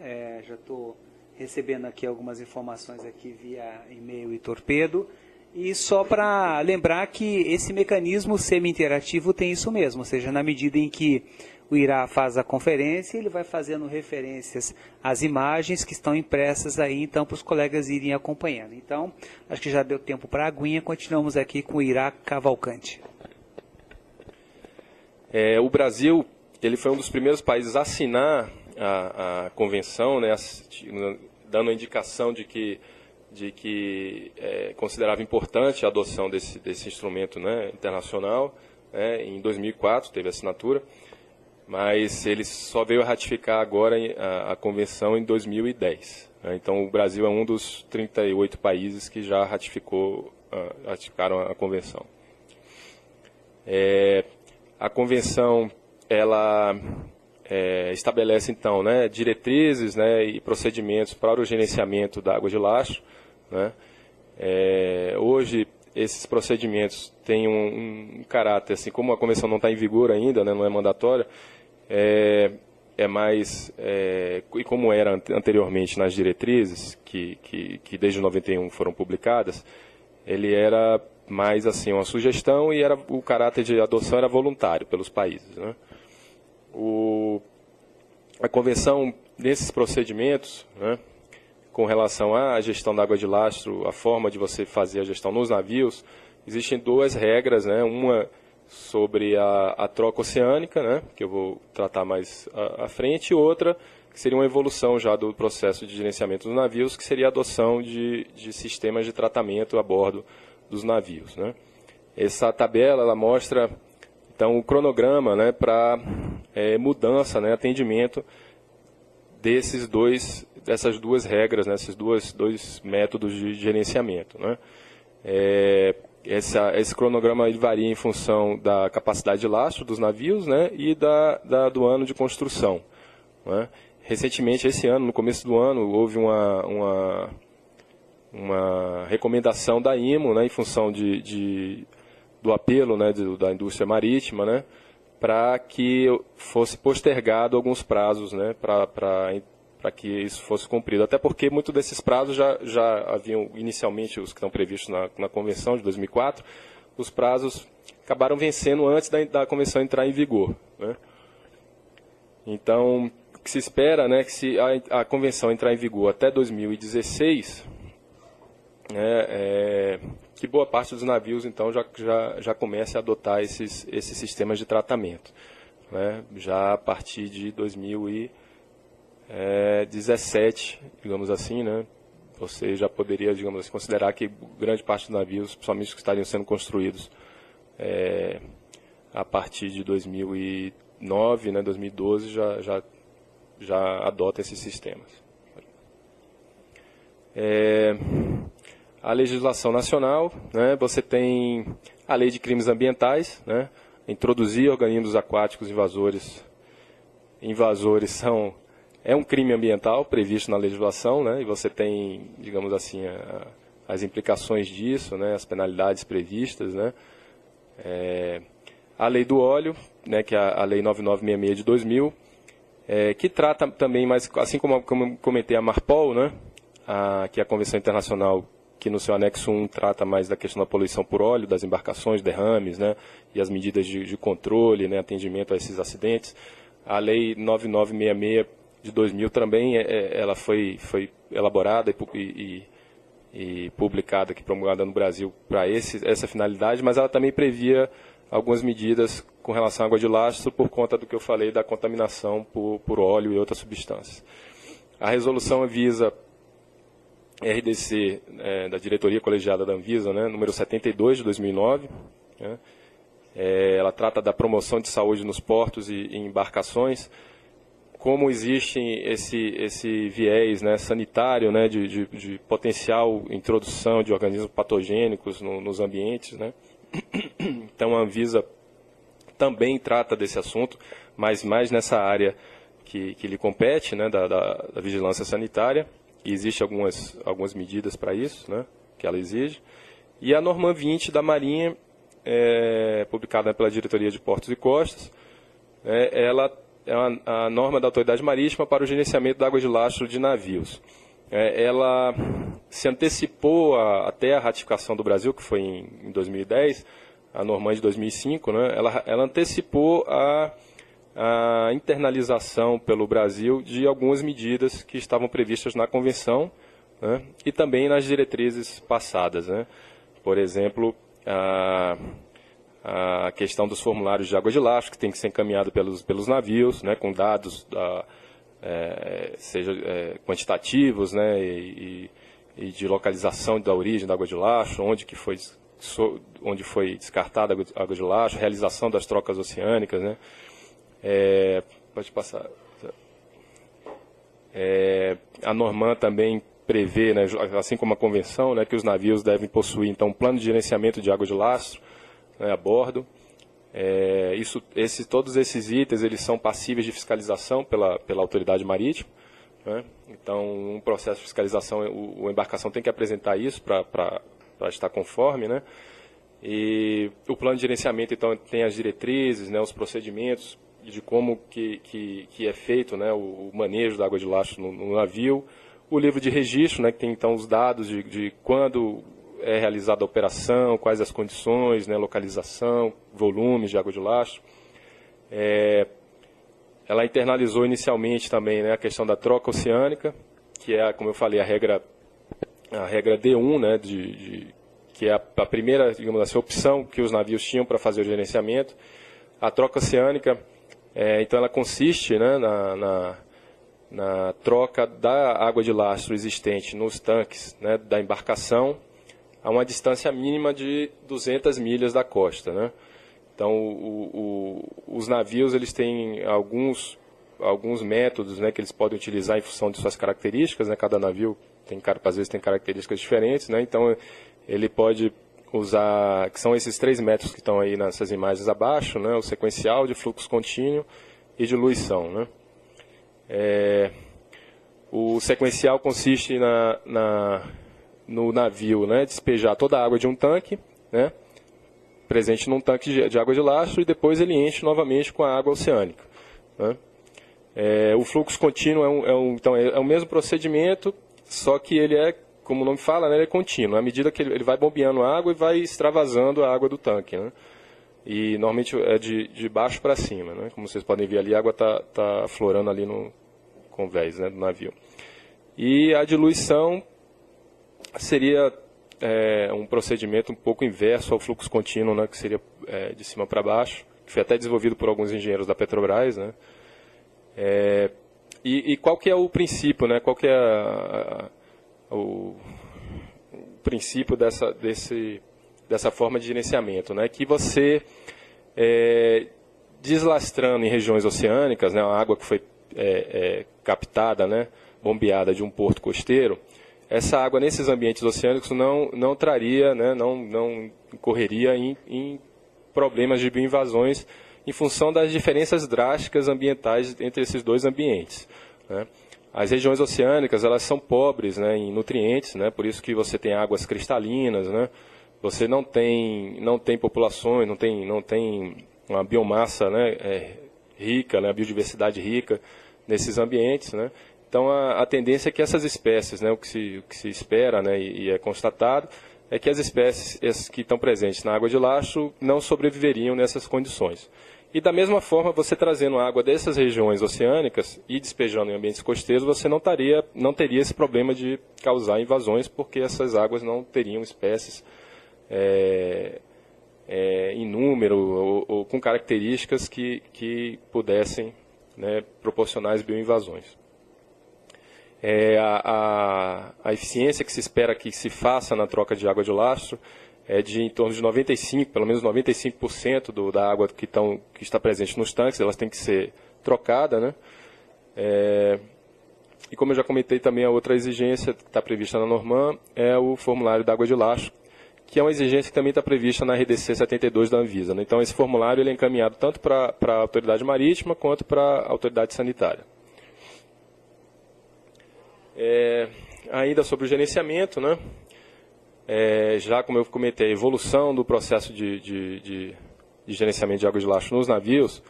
[SPEAKER 1] Já estou recebendo aqui algumas informações aqui via e-mail e torpedo. E só para lembrar que esse mecanismo semi-interativo tem isso mesmo, ou seja, na medida em que o Irá faz a conferência, ele vai fazendo referências às imagens que estão impressas aí, então, para os colegas irem acompanhando. Então, acho que já deu tempo para a aguinha, continuamos aqui com o Irá Cavalcante.
[SPEAKER 2] O Brasil, ele foi um dos primeiros países a assinar a convenção, né, dando a indicação de que considerava importante a adoção desse instrumento, né, internacional. Em 2004 teve assinatura, mas ele só veio a ratificar agora a convenção em 2010. Então, o Brasil é um dos 38 países que já ratificaram a convenção. A convenção, ela estabelece, então, né, diretrizes, né, e procedimentos para o gerenciamento da água de lastro, né. Hoje, esses procedimentos têm um caráter, assim, como a convenção não está em vigor ainda, né, não é mandatória, mais, e como era anteriormente nas diretrizes, que desde 91 foram publicadas, ele era mais assim uma sugestão e o caráter de adoção era voluntário pelos países, né? A convenção, nesses procedimentos, né, com relação à gestão da água de lastro, a forma de você fazer a gestão nos navios, existem duas regras, né? Uma sobre a troca oceânica, né, que eu vou tratar mais à frente, e outra que seria uma evolução já do processo de gerenciamento dos navios, que seria a adoção de sistemas de tratamento a bordo dos navios, né. Essa tabela ela mostra então o cronograma, né, para mudança, né, atendimento dessas duas regras, né, esses dois métodos de gerenciamento, né? Esse cronograma ele varia em função da capacidade de lastro dos navios, né, e do ano de construção, né? Recentemente, esse ano, no começo do ano, houve uma recomendação da IMO, né, em função do apelo, né, da indústria marítima, né, para que fosse postergado alguns prazos, né, para que isso fosse cumprido. Até porque muitos desses prazos já haviam, inicialmente, os que estão previstos na Convenção de 2004, os prazos acabaram vencendo antes da Convenção entrar em vigor, né. Então, o que se espera, né, que se a Convenção entrar em vigor até 2016, que boa parte dos navios, então, já comece a adotar esses sistemas de tratamento, né, já a partir de 2017, digamos assim, né, você já poderia, digamos assim, considerar que grande parte dos navios, principalmente os que estariam sendo construídos a partir de 2009, né, 2012, já adota esses sistemas. A legislação nacional, né, você tem a Lei de Crimes Ambientais, né, introduzir organismos aquáticos invasores. É um crime ambiental previsto na legislação, né, e você tem, digamos assim, as implicações disso, né, as penalidades previstas, né. A Lei do Óleo, né, que é a Lei 9966 de 2000, que trata também, mas assim como comentei a Marpol, né, que é a Convenção Internacional que no seu anexo 1 trata mais da questão da poluição por óleo, das embarcações, derrames, né, e as medidas de controle, né, atendimento a esses acidentes. A Lei 9966 de 2000 também ela foi elaborada e publicada, aqui, promulgada no Brasil para essa finalidade, mas ela também previa algumas medidas com relação à água de lastro por conta do que eu falei da contaminação por óleo e outras substâncias. A resolução visa RDC, da Diretoria Colegiada da Anvisa, né, número 72 de 2009, né, ela trata da promoção de saúde nos portos e embarcações. Como existe esse viés, né, sanitário, né, de potencial introdução de organismos patogênicos nos ambientes, né. Então a Anvisa também trata desse assunto, mas mais nessa área que lhe compete, né, da vigilância sanitária. E existem algumas medidas para isso, né, que ela exige. E a Norma 20 da Marinha, publicada pela Diretoria de Portos e Costas, ela é a norma da Autoridade Marítima para o gerenciamento da água de lastro de navios. Ela se antecipou até a ratificação do Brasil, que foi em 2010, a Norma de 2005, né, ela antecipou a internalização pelo Brasil de algumas medidas que estavam previstas na Convenção, né, e também nas diretrizes passadas, né. Por exemplo, a questão dos formulários de água de lastro, que tem que ser encaminhado pelos navios, né, com dados quantitativos, né, e de localização da origem da água de lastro, onde foi descartada a água de lastro, realização das trocas oceânicas, né. Pode passar. A Norma também prevê, né, assim como a Convenção, né, que os navios devem possuir então um plano de gerenciamento de água de lastro, né, a bordo. Todos esses itens eles são passíveis de fiscalização pela autoridade marítima, né. Então, um processo de fiscalização, a embarcação tem que apresentar isso para estar conforme, né. E o plano de gerenciamento então tem as diretrizes, né, os procedimentos de como que é feito, né, o manejo da água de lastro no navio, o livro de registro, né, que tem então os dados de quando é realizada a operação, quais as condições, né, localização, volumes de água de lastro. Ela internalizou inicialmente também, né, a questão da troca oceânica, que é, como eu falei, a regra D1, né, que é a primeira, digamos assim, opção que os navios tinham para fazer o gerenciamento. A troca oceânica, então ela consiste, né, na troca da água de lastro existente nos tanques, né, da embarcação a uma distância mínima de 200 milhas da costa, né? Então, os navios eles têm alguns alguns métodos, né, que eles podem utilizar em função de suas características, né, cada navio às vezes tem características diferentes, né, então ele pode usar, que são esses 3 métodos que estão aí nessas imagens abaixo, né, o sequencial, de fluxo contínuo e diluição, né. O sequencial consiste no navio, né, despejar toda a água de um tanque, né, presente num tanque de água de lastro, e depois ele enche novamente com a água oceânica, né. O fluxo contínuo então, é o mesmo procedimento, só que ele é, como o nome fala, né, ele é contínuo. À medida que ele vai bombeando a água e vai extravasando a água do tanque, né. E normalmente é de baixo para cima, né. Como vocês podem ver ali, a água está aflorando ali no convés, né, do navio. E a diluição seria um procedimento um pouco inverso ao fluxo contínuo, né, que seria de cima para baixo, que foi até desenvolvido por alguns engenheiros da Petrobras, né. E qual que é o princípio, né? Qual que é o princípio dessa forma de gerenciamento, né? Que você, deslastrando em regiões oceânicas, né, a água que foi captada, né, bombeada de um porto costeiro, essa água nesses ambientes oceânicos não traria, né, não incorreria em problemas de bioinvasões, em função das diferenças drásticas ambientais entre esses 2 ambientes, né. As regiões oceânicas, elas são pobres, né, em nutrientes, né, por isso que você tem águas cristalinas, né, você não tem populações, não tem uma biomassa, né, rica, né, a biodiversidade rica nesses ambientes, né. Então a tendência é que essas espécies, né, o que se espera, né, e é constatado, é que as espécies que estão presentes na água de lastro não sobreviveriam nessas condições. E da mesma forma, você trazendo água dessas regiões oceânicas e despejando em ambientes costeiros, você não teria esse problema de causar invasões, porque essas águas não teriam espécies em número ou com características que pudessem, né, proporcionar as bioinvasões. A eficiência que se espera que se faça na troca de água de lastro é de em torno de 95%, pelo menos 95% da água que está presente nos tanques, elas têm que ser trocada, né? E como eu já comentei também, a outra exigência que está prevista na Norman é o formulário da água de lastro, que é uma exigência que também está prevista na RDC 72 da Anvisa, né? Então esse formulário ele é encaminhado tanto para a autoridade marítima quanto para a autoridade sanitária. Ainda sobre o gerenciamento, né? Já como eu comentei, a evolução do processo de gerenciamento de água de lastro nos navios,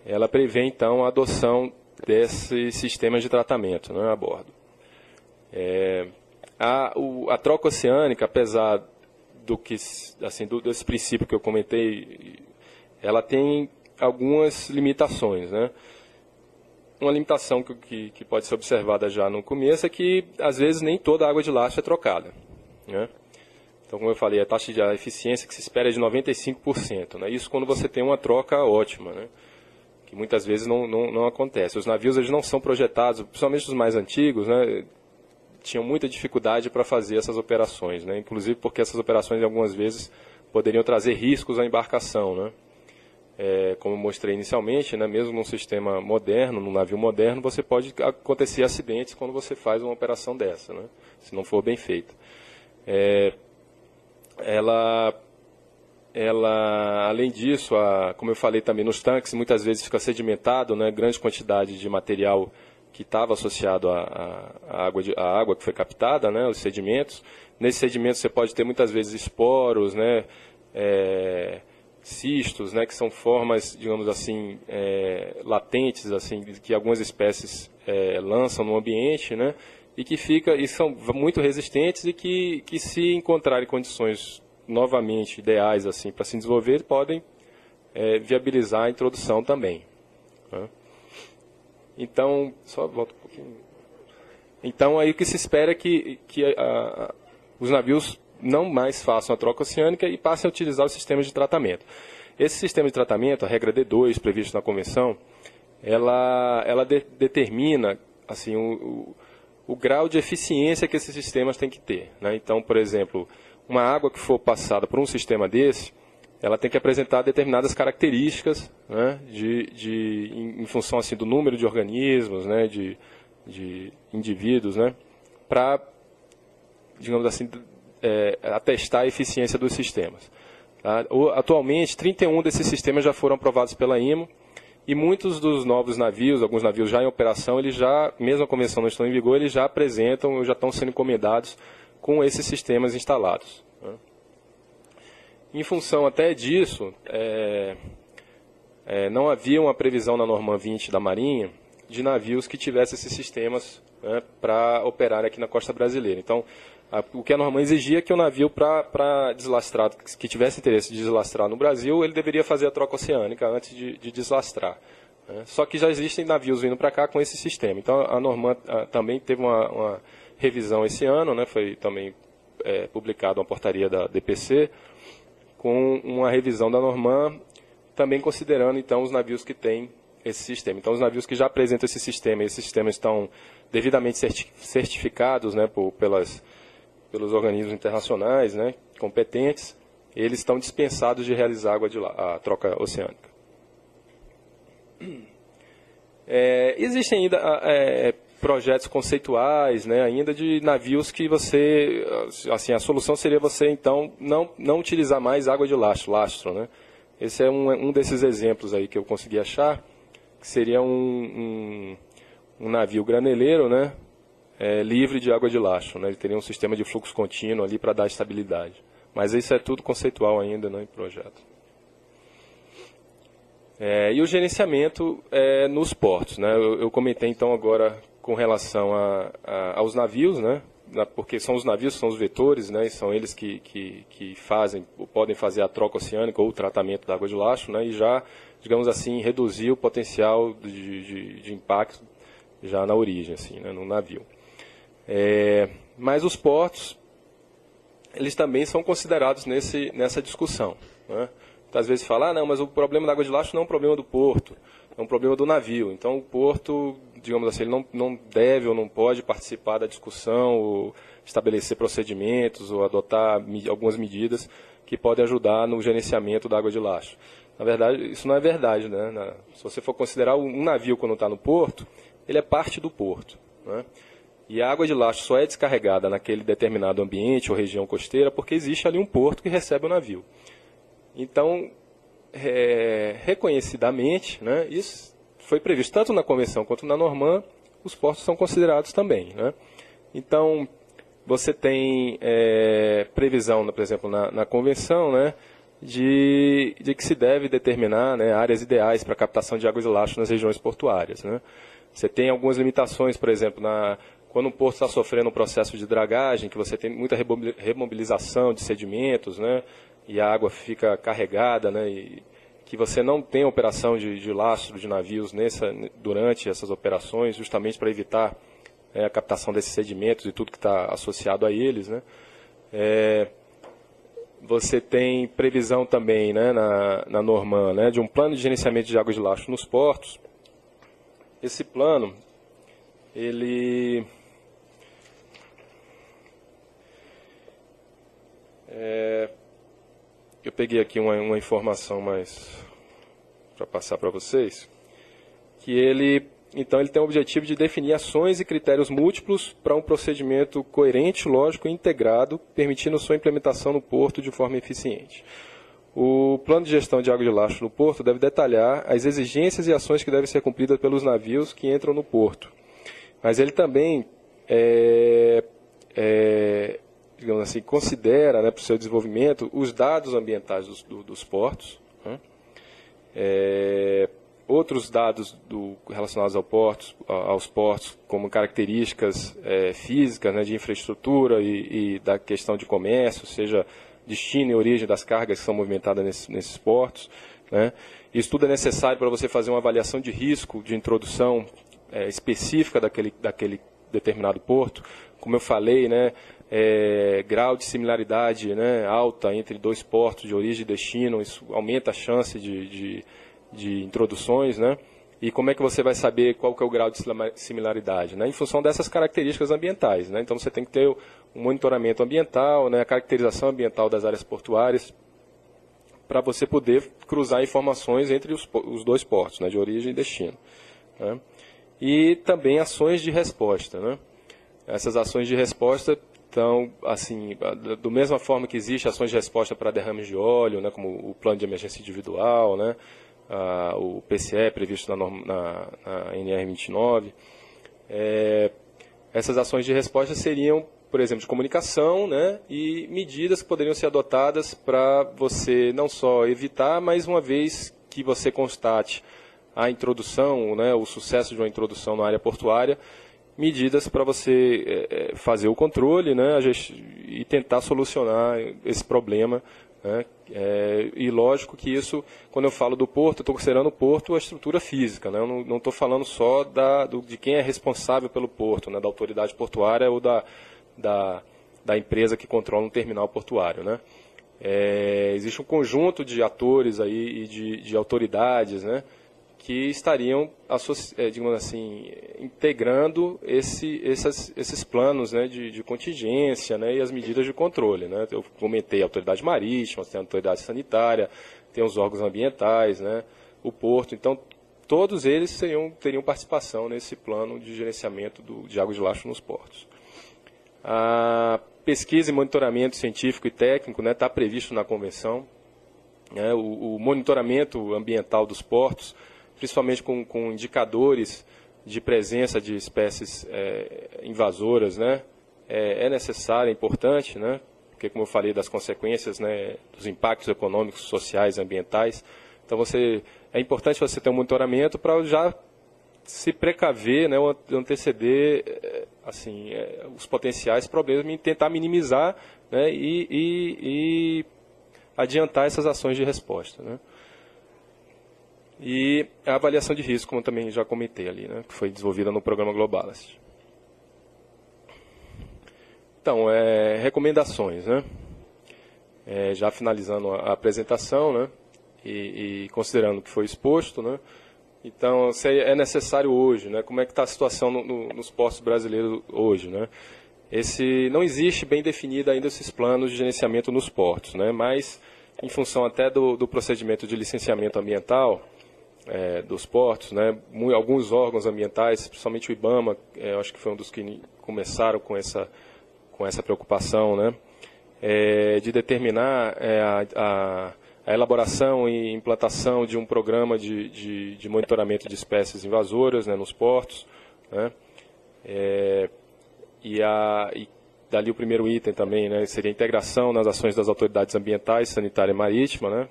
[SPEAKER 2] ela prevê então a adoção desses sistemas de tratamento, né, a bordo. A troca oceânica, apesar desse princípio que eu comentei, ela tem algumas limitações, né? Uma limitação que pode ser observada já no começo é que, às vezes, nem toda a água de lastro é trocada, né? Então, como eu falei, a taxa de eficiência que se espera é de 95%. Né? Isso quando você tem uma troca ótima, né? Que muitas vezes não acontece. Os navios eles não são projetados, principalmente os mais antigos, né? Tinham muita dificuldade para fazer essas operações, né? Inclusive porque essas operações, algumas vezes, poderiam trazer riscos à embarcação, né? Como eu mostrei inicialmente, né? Mesmo num sistema moderno, num navio moderno, você pode acontecer acidentes quando você faz uma operação dessa, né? Se não for bem feita. Além disso, como eu falei também, nos tanques muitas vezes fica sedimentado, né, grande quantidade de material que estava associado à água que foi captada, né, os sedimentos. Nesses sedimentos você pode ter muitas vezes esporos, né, cistos, né, que são formas, digamos assim, latentes, assim, que algumas espécies lançam no ambiente, né, e são muito resistentes e que se encontrarem condições novamente ideais assim para se desenvolver, podem viabilizar a introdução também, né? Então, só volta um pouquinho. Então, aí o que se espera é que os navios não mais façam a troca oceânica e passem a utilizar os sistemas de tratamento. Esse sistema de tratamento, a regra D2, prevista na Convenção, ela determina assim, o grau de eficiência que esses sistemas têm que ter, né? Então, por exemplo, uma água que for passada por um sistema desse, ela tem que apresentar determinadas características, né, em função assim, do número de organismos, né, de indivíduos, né, para, digamos assim, atestar a eficiência dos sistemas. Tá? Atualmente, 31 desses sistemas já foram aprovados pela IMO, e muitos dos novos navios, alguns navios já em operação, eles já, mesmo a convenção não estando em vigor, eles já apresentam, já estão sendo encomendados com esses sistemas instalados. Né? Em função até disso, não havia uma previsão na Norma 20 da Marinha de navios que tivessem esses sistemas, né, para operar aqui na costa brasileira. Então, o que a Norma exigia é que o navio, para deslastrar, que tivesse interesse de deslastrar no Brasil, ele deveria fazer a troca oceânica antes de deslastrar. Né? Só que já existem navios vindo para cá com esse sistema. Então, a Norma também teve uma revisão esse ano, né? Foi também publicada uma portaria da DPC, com uma revisão da Norma, também considerando então os navios que têm esse sistema. Então, os navios que já apresentam esse sistema, e esses sistemas estão devidamente certificados, né, pelos organismos internacionais, né, competentes, eles estão dispensados de realizar a troca oceânica. Existem ainda projetos conceituais, né, ainda de navios que você, assim, a solução seria você então não utilizar mais água de lastro, né? Esse é um desses exemplos aí que eu consegui achar, que seria um navio graneleiro, né, livre de água de lastro, né? Ele teria um sistema de fluxo contínuo ali para dar estabilidade. Mas isso é tudo conceitual ainda, né, em projeto. E o gerenciamento nos portos, né? Eu comentei então agora com relação aos navios, né? Porque são os navios, são os vetores, né? E são eles que podem fazer a troca oceânica ou o tratamento da água de lastro, né? E já, digamos assim, reduzir o potencial de impacto já na origem, assim, né? No navio. Mas os portos, eles também são considerados nessa discussão, né? Às vezes fala, não, mas o problema da água de lastro não é um problema do porto, é um problema do navio. Então o porto, digamos assim, ele não deve ou não pode participar da discussão, ou estabelecer procedimentos, ou adotar algumas medidas que podem ajudar no gerenciamento da água de lastro. Na verdade, isso não é verdade, né? Se você for considerar um navio quando está no porto, ele é parte do porto, né? E a água de lastro só é descarregada naquele determinado ambiente ou região costeira porque existe ali um porto que recebe o navio. Então, reconhecidamente, né, isso foi previsto tanto na Convenção quanto na Norma, os portos são considerados também, né? Então, você tem previsão, por exemplo, na Convenção, né, de que se deve determinar, né, áreas ideais para captação de águas de lastro nas regiões portuárias, né? Você tem algumas limitações, por exemplo, quando um porto está sofrendo um processo de dragagem, que você tem muita remobilização de sedimentos, né, e a água fica carregada, né, e que você não tem operação de lastro de navios durante essas operações, justamente para evitar a captação desses sedimentos e tudo que está associado a eles, né. Você tem previsão também, né, na Norma, né, de um plano de gerenciamento de água de lastro nos portos. Esse plano, ele eu peguei aqui uma informação mais para passar para vocês, que ele tem o objetivo de definir ações e critérios múltiplos para um procedimento coerente, lógico e integrado, permitindo sua implementação no porto de forma eficiente. O plano de gestão de água de lastro no porto deve detalhar as exigências e ações que devem ser cumpridas pelos navios que entram no porto. Mas ele também digamos assim, considera, né, para o seu desenvolvimento os dados ambientais dos portos, né? Outros dados relacionados aos portos, como características físicas, né, de infraestrutura e da questão de comércio, seja destino e origem das cargas que são movimentadas nesses portos, né? Isso tudo é necessário para você fazer uma avaliação de risco de introdução específica daquele determinado porto. Como eu falei, né, grau de similaridade, né, alta entre dois portos de origem e destino, isso aumenta a chance de introduções, né? E como é que você vai saber qual que é o grau de similaridade, né? Em função dessas características ambientais, né? Então você tem que ter um monitoramento ambiental, né, a caracterização ambiental das áreas portuárias, para você poder cruzar informações entre os dois portos, né, de origem e destino. Né? E também ações de resposta. Né? Essas ações de resposta estão, assim, da mesma forma que existe ações de resposta para derrames de óleo, né, como o plano de emergência individual, né, o PCE previsto na NR29. Essas ações de resposta seriam, por exemplo, de comunicação, né, e medidas que poderiam ser adotadas para você não só evitar, mas uma vez que você constate a introdução, né, o sucesso de uma introdução na área portuária, medidas para você fazer o controle, né, e tentar solucionar esse problema. Né, e lógico que isso, quando eu falo do porto, eu estou considerando o porto a estrutura física, né, eu não estou falando só de quem é responsável pelo porto, né, da autoridade portuária ou da empresa que controla um terminal portuário. Né. Existe um conjunto de atores aí e de autoridades, né, que estariam, digamos assim, integrando esses planos, né, de contingência, né, e as medidas de controle. Né. Eu comentei a autoridade marítima, tem a autoridade sanitária, tem os órgãos ambientais, né, o porto. Então, todos eles teriam participação nesse plano de gerenciamento de água de lastro nos portos. A pesquisa e monitoramento científico e técnico está previsto na Convenção. Né, o monitoramento ambiental dos portos, principalmente com indicadores de presença de espécies invasoras, né, é necessário, é importante, né, porque, como eu falei, das consequências, né, dos impactos econômicos, sociais, ambientais. Então, é importante você ter um monitoramento para já se precaver, né, ou anteceder assim, os potenciais problemas e tentar minimizar, né, e adiantar essas ações de resposta. Né. E a avaliação de risco, como também já comentei ali, né, que foi desenvolvida no programa Globalast. Então, recomendações, né? Já finalizando a apresentação, né, e considerando o que foi exposto, né, então, se é necessário hoje, né, como é que está a situação nos portos brasileiros hoje, né? Não existe bem definido ainda esses planos de gerenciamento nos portos, né, mas em função até do procedimento de licenciamento ambiental, dos portos, né, alguns órgãos ambientais, principalmente o IBAMA, acho que foi um dos que começaram com essa preocupação, né, de determinar a elaboração e implantação de um programa de monitoramento de espécies invasoras, né, nos portos, né, e dali o primeiro item também, né, seria a integração nas ações das autoridades ambientais, sanitária e marítima, né,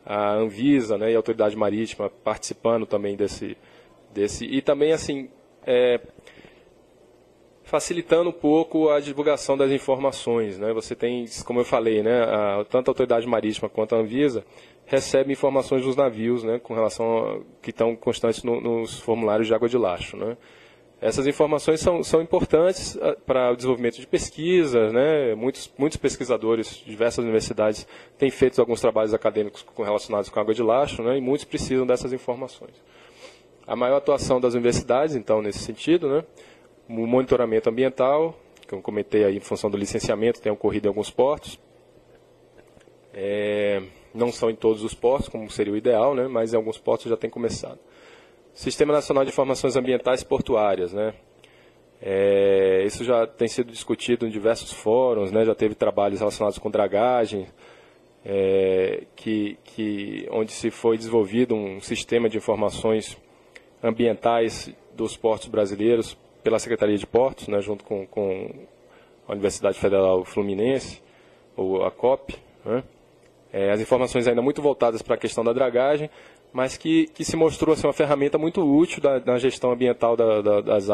[SPEAKER 2] a Anvisa, né, e a Autoridade Marítima participando também desse e também, assim, facilitando um pouco a divulgação das informações. Né? Você tem, como eu falei, né, tanto a Autoridade Marítima quanto a Anvisa recebem informações dos navios, né, com relação que estão constantes nos formulários de água de lastro. Né? Essas informações são importantes para o desenvolvimento de pesquisas, né? Muitos pesquisadores de diversas universidades têm feito alguns trabalhos acadêmicos relacionados com água de lastro, né? E muitos precisam dessas informações. A maior atuação das universidades, então, nesse sentido, né? O monitoramento ambiental, que eu comentei aí em função do licenciamento, tem ocorrido em alguns portos. Não são em todos os portos, como seria o ideal, né? Mas em alguns portos já tem começado. Sistema Nacional de Informações Ambientais Portuárias, né? Isso já tem sido discutido em diversos fóruns, né? Já teve trabalhos relacionados com dragagem, onde se foi desenvolvido um sistema de informações ambientais dos portos brasileiros pela Secretaria de Portos, né? Junto com a Universidade Federal Fluminense, ou a COP, né? As informações ainda muito voltadas para a questão da dragagem, mas que se mostrou assim, uma ferramenta muito útil na gestão ambiental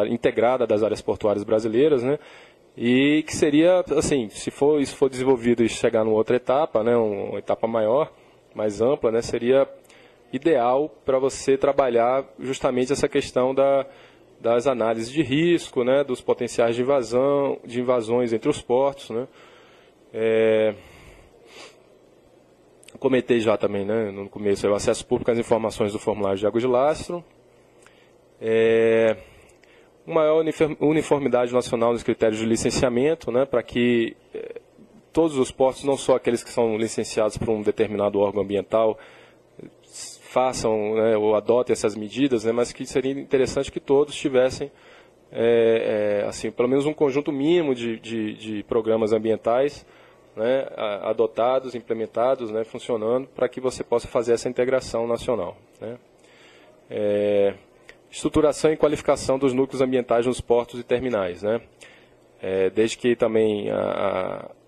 [SPEAKER 2] integrada das áreas portuárias brasileiras, né? E que seria, assim, se isso for desenvolvido e chegar numa outra etapa, né, uma etapa maior, mais ampla, né, seria ideal para você trabalhar justamente essa questão das análises de risco, né, dos potenciais de invasões entre os portos, né? Comentei já também, né, no começo, o acesso público às informações do formulário de água de lastro. Uma maior uniformidade nacional nos critérios de licenciamento, né, para que todos os portos, não só aqueles que são licenciados por um determinado órgão ambiental, façam, né, ou adotem essas medidas, né, mas que seria interessante que todos tivessem assim, pelo menos um conjunto mínimo de programas ambientais, né, adotados, implementados, né, funcionando, para que você possa fazer essa integração nacional, né. Estruturação e qualificação dos núcleos ambientais nos portos e terminais, né. Desde que também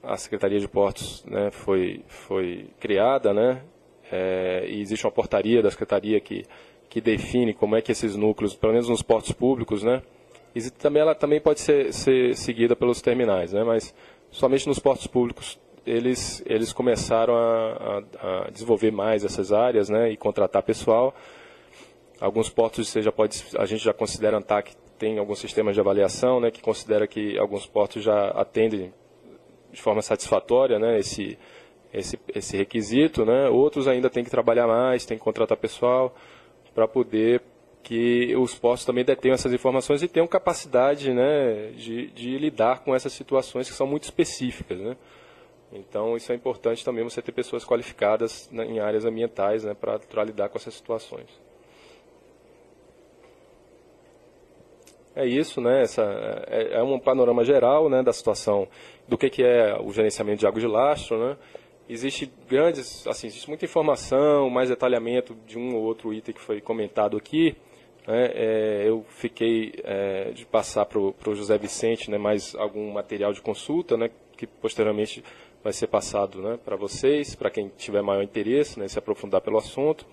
[SPEAKER 2] a Secretaria de Portos, né, foi criada, né, e existe uma portaria da Secretaria que define como é que esses núcleos, pelo menos nos portos públicos, né, ela também pode ser seguida pelos terminais, né, mas somente nos portos públicos eles começaram a desenvolver mais essas áreas, né, e contratar pessoal. Alguns portos a gente já considera ANTAQ, tem alguns sistemas de avaliação, né, que considera que alguns portos já atendem de forma satisfatória, né, esse requisito, né. Outros ainda têm que trabalhar mais, têm que contratar pessoal para poder que os portos também detenham essas informações e tenham capacidade, né, de lidar com essas situações que são muito específicas, né. Então, isso é importante também, você ter pessoas qualificadas, né, em áreas ambientais, né, para lidar com essas situações. É isso, né, é um panorama geral, né, da situação, do que é o gerenciamento de água de lastro, né. Existe existe muita informação, mais detalhamento de um ou outro item que foi comentado aqui, né. Eu fiquei de passar para o José Vicente, né, mais algum material de consulta, né, que posteriormente vai ser passado, né, para vocês, para quem tiver maior interesse, né, se aprofundar pelo assunto.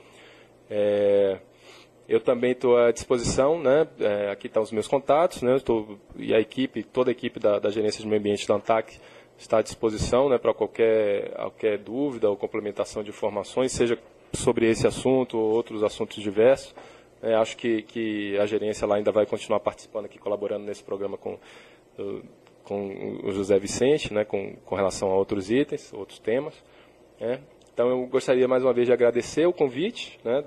[SPEAKER 2] Eu também estou à disposição, né, aqui estão os meus contatos, né, e toda a equipe da Gerência de Meio Ambiente da ANTAQ está à disposição, né, para qualquer dúvida ou complementação de informações, seja sobre esse assunto ou outros assuntos diversos. Acho que a gerência lá ainda vai continuar participando aqui, colaborando nesse programa com o José Vicente, né, com relação a outros itens, outros temas, né. Então, eu gostaria mais uma vez de agradecer o convite, né,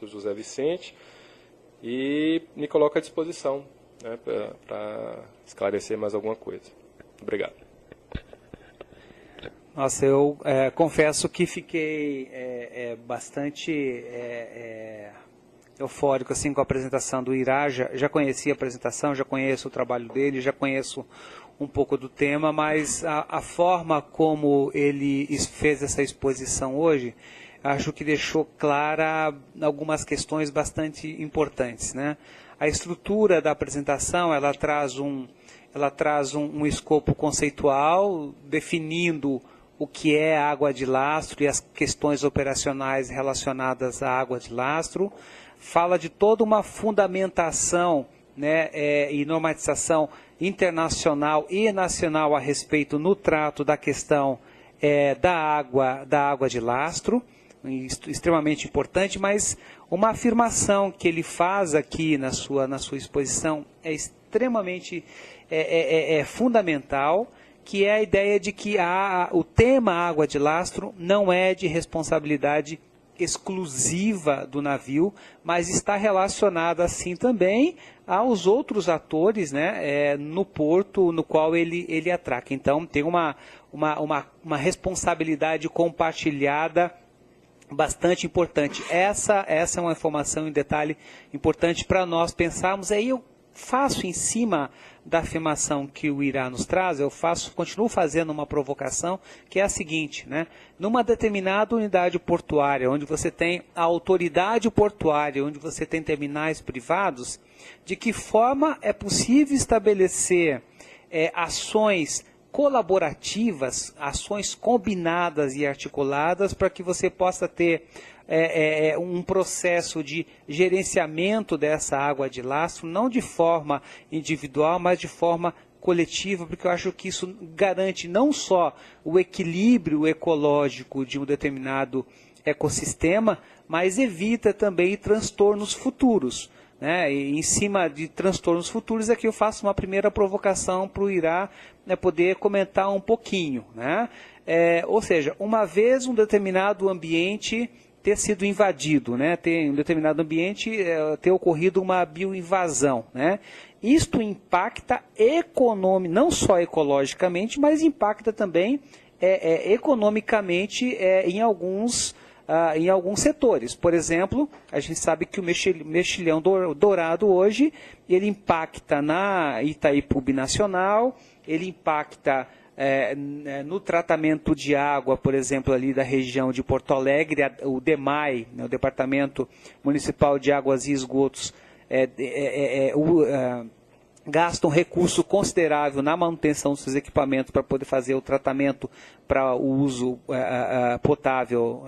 [SPEAKER 2] do José Vicente, e me coloco à disposição, né, para esclarecer mais alguma coisa. Obrigado.
[SPEAKER 1] Nossa, eu confesso que fiquei bastante eufórico assim, com a apresentação do Irá. Já conhecia a apresentação, já conheço o trabalho dele, já conheço um pouco do tema, mas a forma como ele fez essa exposição hoje, acho que deixou clara algumas questões bastante importantes, né? A estrutura da apresentação, ela traz um escopo conceitual, definindo o que é a água de lastro e as questões operacionais relacionadas à água de lastro. Fala de toda uma fundamentação, né, e normatização internacional e nacional a respeito no trato da questão da água de lastro, extremamente importante, mas uma afirmação que ele faz aqui na sua exposição é extremamente fundamental, que é a ideia de que o tema água de lastro não é de responsabilidade exclusiva do navio, mas está relacionada assim também aos outros atores, né, no porto no qual ele atraca. Então tem uma responsabilidade compartilhada bastante importante. Essa é uma informação em detalhe importante para nós pensarmos. Aí eu faço em cima da afirmação que o Irá nos traz, continuo fazendo uma provocação, que é a seguinte, né? Numa determinada unidade portuária, onde você tem a autoridade portuária, onde você tem terminais privados, de que forma é possível estabelecer ações colaborativas, ações combinadas e articuladas para que você possa ter um processo de gerenciamento dessa água de lastro, não de forma individual, mas de forma coletiva, porque eu acho que isso garante não só o equilíbrio ecológico de um determinado ecossistema, mas evita também transtornos futuros, né? E em cima de transtornos futuros, aqui eu faço uma primeira provocação para o Irá, né, poder comentar um pouquinho, né? Ou seja, uma vez um determinado ambiente ter sido invadido, né? Ter em um determinado ambiente ter ocorrido uma bioinvasão, né? Isto impacta não só ecologicamente, mas impacta também economicamente em alguns setores. Por exemplo, a gente sabe que o mexilhão dourado hoje, ele impacta na Itaipu Binacional, ele impacta no tratamento de água, por exemplo, ali da região de Porto Alegre, o DEMAI, né, o Departamento Municipal de Águas e Esgotos, gasta um recurso considerável na manutenção dos seus equipamentos para poder fazer o tratamento para o uso potável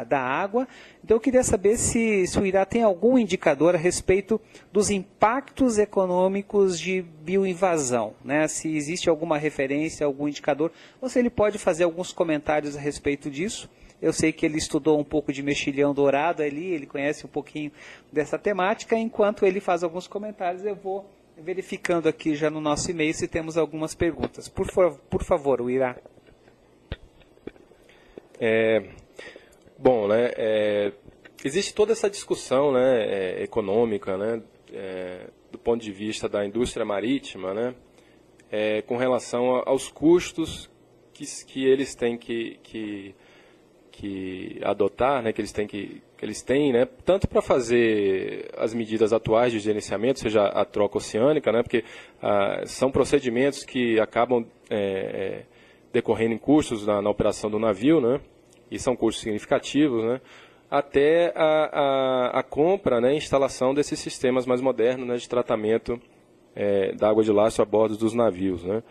[SPEAKER 1] da água. Então eu queria saber se o IRA tem algum indicador a respeito dos impactos econômicos de bioinvasão, né? Se existe alguma referência, algum indicador, ou se ele pode fazer alguns comentários a respeito disso. Eu sei que ele estudou um pouco de mexilhão dourado ali, ele conhece um pouquinho dessa temática. Enquanto ele faz alguns comentários, eu vou verificando aqui já no nosso e-mail se temos algumas perguntas. Por favor, o Irá.
[SPEAKER 2] Bom, né, existe toda essa discussão, né, econômica, né, do ponto de vista da indústria marítima, né, com relação aos custos que eles têm que adotar, né, que eles têm, né, tanto para fazer as medidas atuais de gerenciamento, seja a troca oceânica, né, porque são procedimentos que acabam decorrendo em custos na operação do navio, né, e são custos significativos, né, até a compra, né, e instalação desses sistemas mais modernos, né, de tratamento da água de lastro a bordo dos navios, né.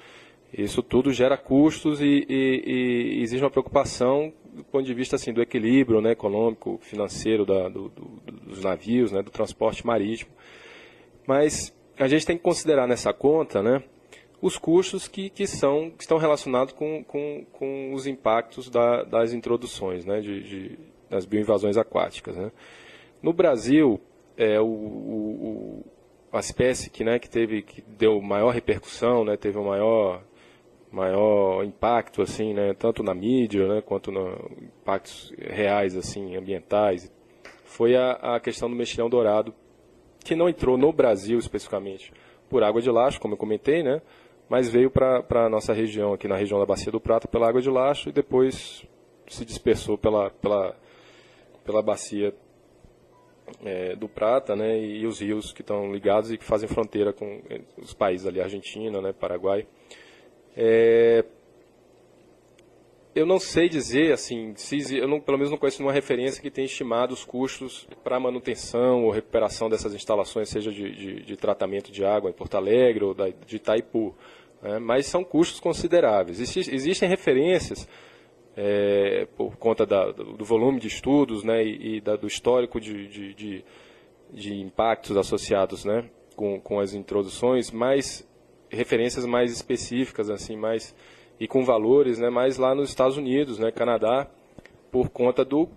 [SPEAKER 2] Isso tudo gera custos e existe uma preocupação do ponto de vista assim, do equilíbrio, né, econômico, financeiro dos navios, né, do transporte marítimo. Mas a gente tem que considerar nessa conta, né, os custos que estão relacionados com os impactos das introduções, né, das bioinvasões aquáticas, né. No Brasil, a espécie que deu maior repercussão, né, teve o maior impacto, assim, né, tanto na mídia, né, quanto nos impactos reais, assim, ambientais, foi a questão do mexilhão dourado, que não entrou no Brasil especificamente por água de lastro, como eu comentei, né, mas veio para a nossa região, aqui na região da Bacia do Prata, pela água de lastro e depois se dispersou pela bacia do Prata, né, e os rios que estão ligados e que fazem fronteira com os países ali, Argentina, né, Paraguai. Eu não sei dizer, assim, pelo menos não conheço nenhuma referência que tenha estimado os custos para manutenção ou recuperação dessas instalações, seja de tratamento de água em Porto Alegre ou de Itaipu, né? Mas são custos consideráveis. Existem referências, por conta do volume de estudos, né, e do histórico de impactos associados, né, com as introduções, mas referências mais específicas, assim, e com valores, né, mais lá nos Estados Unidos, né, Canadá, por conta do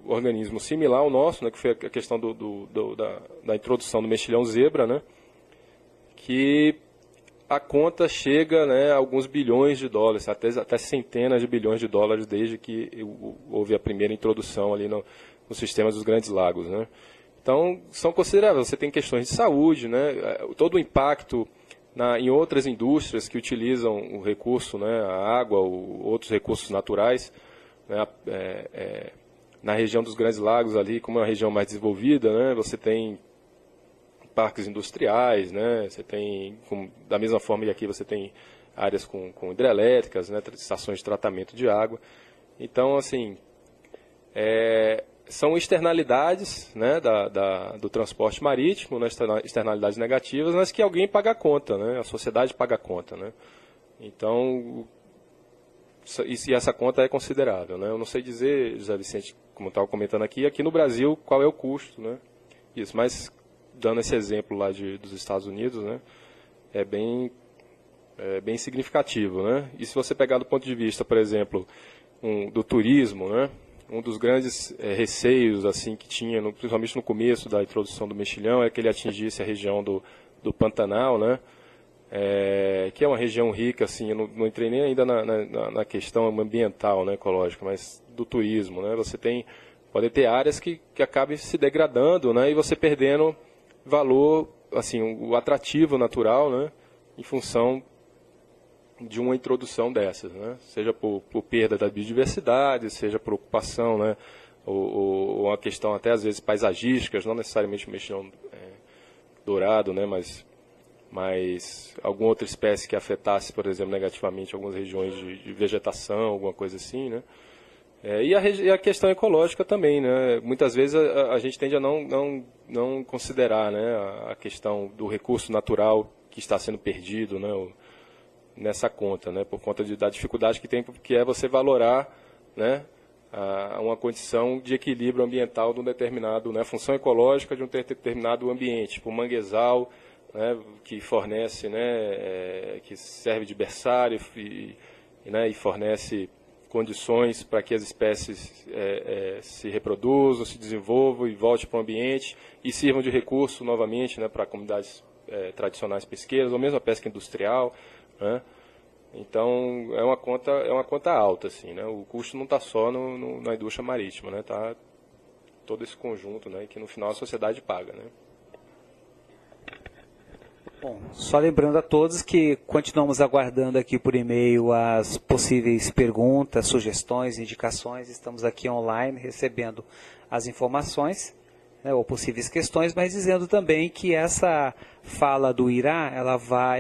[SPEAKER 2] organismo similar ao nosso, né, que foi a questão da introdução do mexilhão zebra, né, que a conta chega, né, a alguns bilhões de dólares, até centenas de bilhões de dólares desde que houve a primeira introdução ali no sistema dos Grandes Lagos, né. Então, são consideráveis. Você tem questões de saúde, né, todo o impacto em outras indústrias que utilizam o recurso, né, a água, outros recursos naturais, né, na região dos Grandes Lagos ali, como é uma região mais desenvolvida, né, você tem parques industriais, né, você tem, da mesma forma que aqui você tem áreas com hidrelétricas, né, estações de tratamento de água. Então, assim, são externalidades, né, do transporte marítimo, né, externalidades negativas, mas que alguém paga a conta, né, a sociedade paga a conta, né. Então, e essa conta é considerável, né. Eu não sei dizer, José Vicente, como eu estava comentando aqui no Brasil, qual é o custo, né, isso, mas dando esse exemplo lá dos Estados Unidos, né, é bem significativo, né. E se você pegar do ponto de vista, por exemplo, do turismo, né, um dos grandes receios assim que tinha, principalmente no começo da introdução do mexilhão, é que ele atingisse a região do Pantanal, né? que é uma região rica, assim, eu não entrei nem ainda na questão ambiental, né, ecológica, mas do turismo, né? Pode ter áreas que acabem se degradando, né, e você perdendo valor, assim, o atrativo natural, né, em função de uma introdução dessas, né, seja por perda da biodiversidade, seja por ocupação, né, ou uma questão até às vezes paisagísticas, não necessariamente mexilhão dourado, né, mas alguma outra espécie que afetasse, por exemplo, negativamente algumas regiões de vegetação, alguma coisa assim, né. E a questão ecológica também, né? Muitas vezes a gente tende a não considerar, né, a questão do recurso natural que está sendo perdido, né, nessa conta, né, por conta da dificuldade que tem, que é você valorar, né, uma condição de equilíbrio ambiental de um determinado, né, função ecológica de um determinado ambiente, tipo um manguezal, né, que fornece, né, que serve de berçário né, e fornece condições para que as espécies se reproduzam, se desenvolvam e voltem para o ambiente e sirvam de recurso novamente, né, para comunidades tradicionais pesqueiras ou mesmo a pesca industrial, né? Então é uma conta alta, assim, né? O custo não está só na indústria marítima, né? Tá todo esse conjunto, né, que no final a sociedade paga, né?
[SPEAKER 1] Bom, só lembrando a todos que continuamos aguardando aqui por e-mail as possíveis perguntas, sugestões, indicações. Estamos aqui online recebendo as informações, né, ou possíveis questões, mas dizendo também que essa fala do IRA,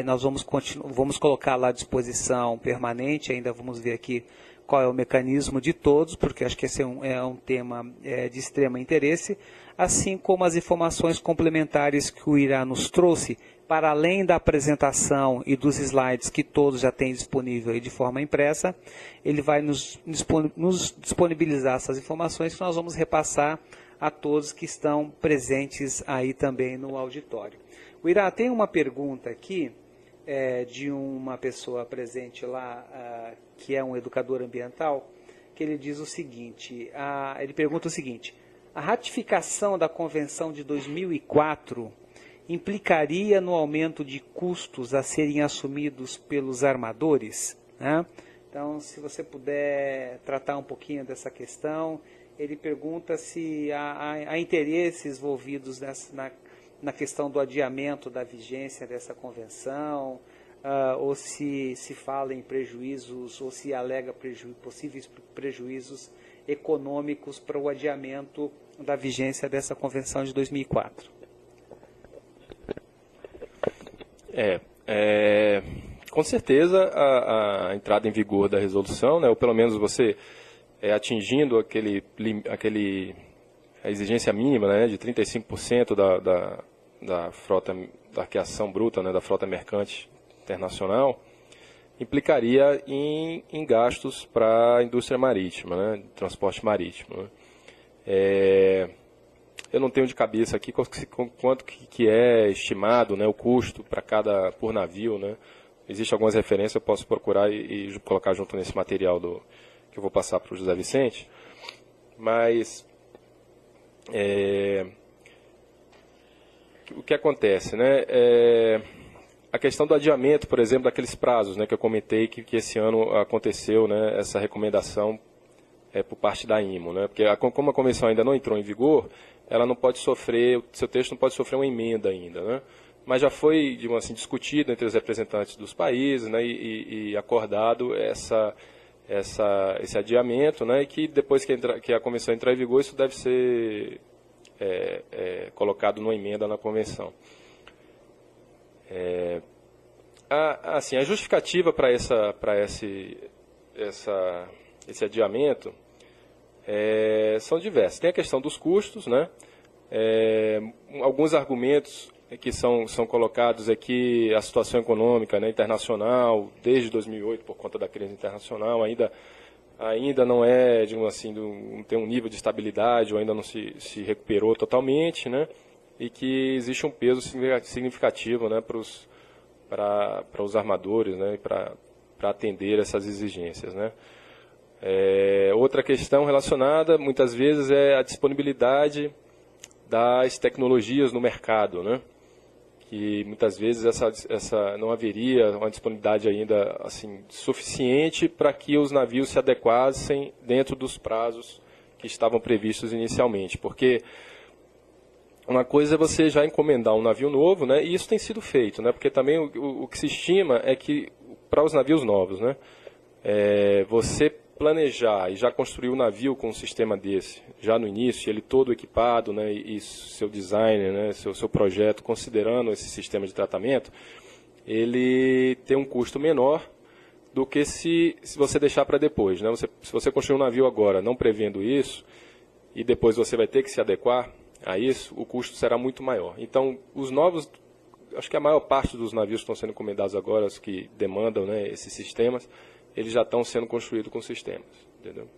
[SPEAKER 1] nós vamos colocá-la à disposição permanente, ainda vamos ver aqui qual é o mecanismo de todos, porque acho que esse é um tema de extremo interesse, assim como as informações complementares que o IRA nos trouxe, para além da apresentação e dos slides que todos já têm disponível aí de forma impressa, ele vai nos disponibilizar essas informações que nós vamos repassar a todos que estão presentes aí também no auditório. O Irá, tem uma pergunta aqui de uma pessoa presente lá, que é um educador ambiental, que ele diz o seguinte, ele pergunta o seguinte: a ratificação da Convenção de 2004 implicaria no aumento de custos a serem assumidos pelos armadores, né? Então, se você puder tratar um pouquinho dessa questão. Ele pergunta se há interesses envolvidos na questão do adiamento da vigência dessa convenção, ou se fala em prejuízos, ou se alega possíveis prejuízos econômicos para o adiamento da vigência dessa convenção de 2004.
[SPEAKER 2] Com certeza a entrada em vigor da resolução, né, ou pelo menos você atingindo a exigência mínima, né, de 35% da frota, da arqueação bruta, né, da frota mercante internacional, implicaria em gastos para a indústria marítima, né, transporte marítimo, né. Eu não tenho de cabeça aqui quanto que é estimado, né, o custo por navio, né. Existem algumas referências, eu posso procurar e colocar junto nesse material que eu vou passar para o José Vicente, mas o que acontece, né? A questão do adiamento, por exemplo, daqueles prazos, né, que eu comentei que esse ano aconteceu, né, essa recomendação por parte da IMO, né? Porque como a convenção ainda não entrou em vigor, ela não pode sofrer, o seu texto não pode sofrer uma emenda ainda, né? Mas já foi, digamos assim, discutido entre os representantes dos países, né, e acordado esse adiamento, né, e que depois que a convenção entrar em vigor, isso deve ser colocado numa emenda na convenção. Assim, a justificativa para esse adiamento são diversas. Tem a questão dos custos, né, alguns argumentos que são colocados aqui, a situação econômica, né, internacional, desde 2008, por conta da crise internacional, ainda não digamos assim, não tem um nível de estabilidade, ou ainda não se recuperou totalmente, né, e que existe um peso significativo, né, para os armadores, né, para atender essas exigências, né. Outra questão relacionada, muitas vezes, é a disponibilidade das tecnologias no mercado, né, E muitas vezes não haveria uma disponibilidade ainda assim, suficiente para que os navios se adequassem dentro dos prazos que estavam previstos inicialmente. Porque uma coisa é você já encomendar um navio novo, né, e isso tem sido feito, né, porque também o que se estima é que, para os navios novos, né, você planejar e já construir um navio com um sistema desse, já no início, ele todo equipado, né, e seu design, né, seu projeto, considerando esse sistema de tratamento, ele tem um custo menor do que se você deixar para depois. Né? Se você construir um navio agora não prevendo isso, e depois você vai ter que se adequar a isso, o custo será muito maior. Então, os novos, acho que a maior parte dos navios que estão sendo encomendados agora, os que demandam, né, esses sistemas, eles já estão sendo construídos com sistemas, entendeu?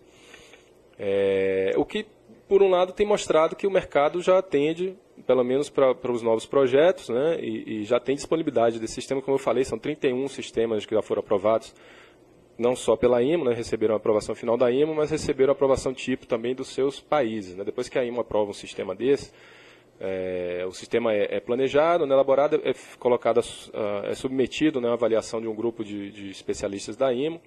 [SPEAKER 2] O que, por um lado, tem mostrado que o mercado já atende, pelo menos para os novos projetos, né, e já tem disponibilidade desse sistema. Como eu falei, são 31 sistemas que já foram aprovados, não só pela IMO, né, receberam a aprovação final da IMO, mas receberam a aprovação tipo também dos seus países. Né? Depois que a IMO aprova um sistema desse, o sistema é planejado, né, elaborado, é colocado, é submetido, né, à avaliação de um grupo de especialistas da IMO.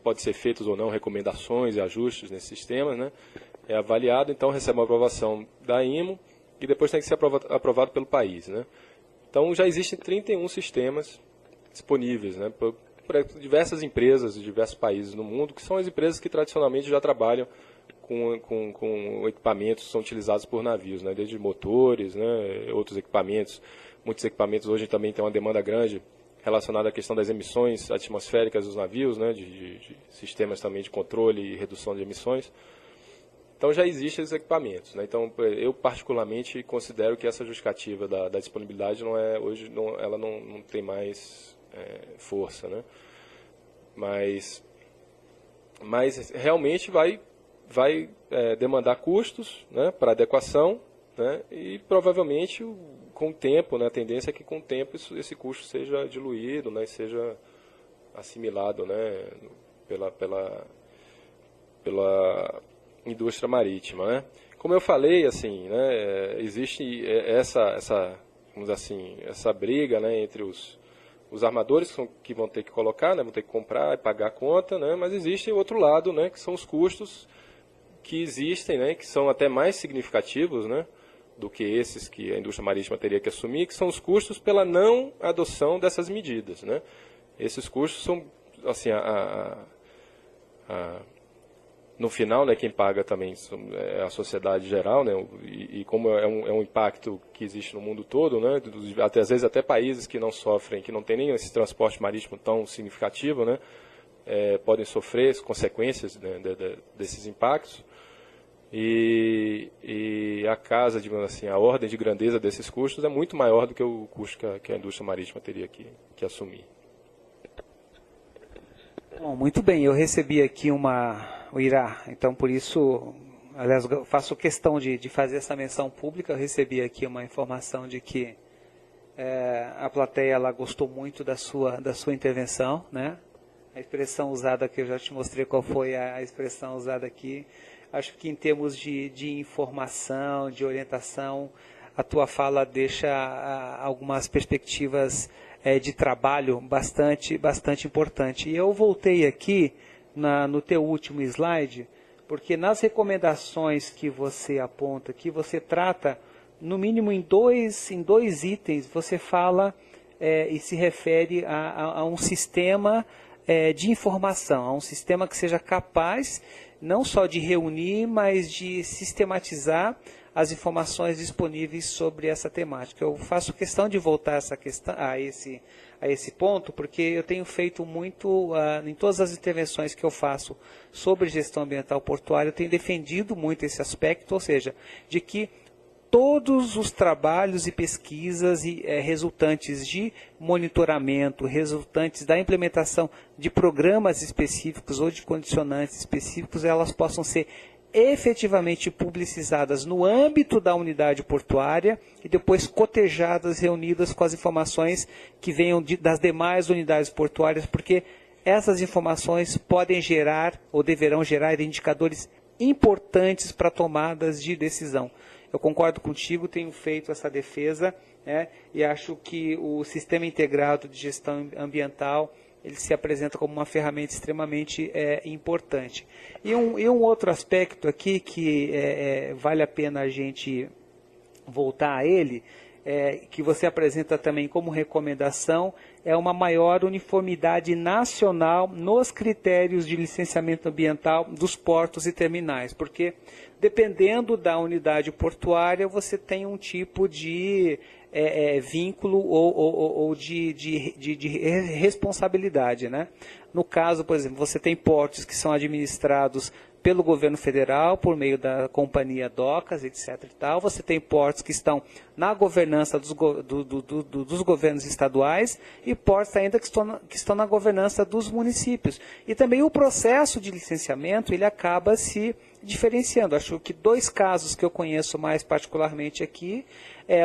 [SPEAKER 2] Pode ser feitos ou não recomendações e ajustes nesse sistema, né? É avaliado, então recebe uma aprovação da IMO e depois tem que ser aprovado pelo país, né? Então já existem 31 sistemas disponíveis, né, por diversas empresas de diversos países no mundo, que são as empresas que tradicionalmente já trabalham com equipamentos que são utilizados por navios, né, desde motores, né, outros equipamentos. Muitos equipamentos hoje também têm uma demanda grande relacionada à questão das emissões atmosféricas dos navios, né, de sistemas também de controle e redução de emissões. Então já existem esses equipamentos. Né? Então eu particularmente considero que essa justificativa da disponibilidade ela não tem mais força. Né? Mas realmente vai demandar custos, né, para adequação, né, e provavelmente com o tempo, né, a tendência é que com o tempo esse custo seja diluído, né, seja assimilado, né, pela indústria marítima. Né. Como eu falei, assim, né, existe vamos dizer assim, essa briga, né, entre os armadores que vão ter que colocar, né, vão ter que comprar e pagar a conta, né, mas existe o outro lado, né, que são os custos que existem, né, que são até mais significativos, né, do que esses que a indústria marítima teria que assumir, que são os custos pela não adoção dessas medidas. Né. Esses custos são, assim, no final, né, quem paga também é a sociedade geral, né, e como é um impacto que existe no mundo todo, né, às vezes até países que não sofrem, que não têm nem esse transporte marítimo tão significativo, né, podem sofrer as consequências, né, desses impactos. E a casa, digamos assim, a ordem de grandeza desses custos é muito maior do que o custo que a indústria marítima teria que assumir.
[SPEAKER 1] Bom, muito bem, eu recebi aqui o Irá, então por isso, aliás, eu faço questão de fazer essa menção pública. Eu recebi aqui uma informação de que a plateia ela gostou muito da sua intervenção, né? A expressão usada aqui, eu já te mostrei qual foi a expressão usada aqui. Acho que em termos de informação, de orientação, a tua fala deixa algumas perspectivas de trabalho bastante importante. E eu voltei aqui no teu último slide, porque nas recomendações que você aponta, que você trata, no mínimo em dois itens, você fala e se refere a um sistema de informação, a um sistema que seja capaz não só de reunir, mas de sistematizar as informações disponíveis sobre essa temática. Eu faço questão de voltar a esse ponto, porque eu tenho feito muito, em todas as intervenções que eu faço sobre gestão ambiental portuária, eu tenho defendido muito esse aspecto, ou seja, de que todos os trabalhos e pesquisas resultantes de monitoramento, resultantes da implementação de programas específicos ou de condicionantes específicos, elas possam ser efetivamente publicizadas no âmbito da unidade portuária e depois cotejadas, reunidas com as informações que venham das demais unidades portuárias, porque essas informações podem gerar ou deverão gerar indicadores importantes para tomadas de decisão. eu concordo contigo, tenho feito essa defesa, né, e acho que o Sistema Integrado de Gestão Ambiental ele se apresenta como uma ferramenta extremamente importante. E um outro aspecto aqui que vale a pena a gente voltar a ele, que você apresenta também como recomendação, é uma maior uniformidade nacional nos critérios de licenciamento ambiental dos portos e terminais, porque dependendo da unidade portuária, você tem um tipo de vínculo ou de responsabilidade, né? No caso, por exemplo, você tem portos que são administrados pelo governo federal, por meio da companhia Docas, etc. e tal. Você tem portos que estão na governança dos governos estaduais e portos ainda que estão na governança dos municípios. E também o processo de licenciamento ele acaba se diferenciando. Acho que 2 casos que eu conheço mais particularmente aqui,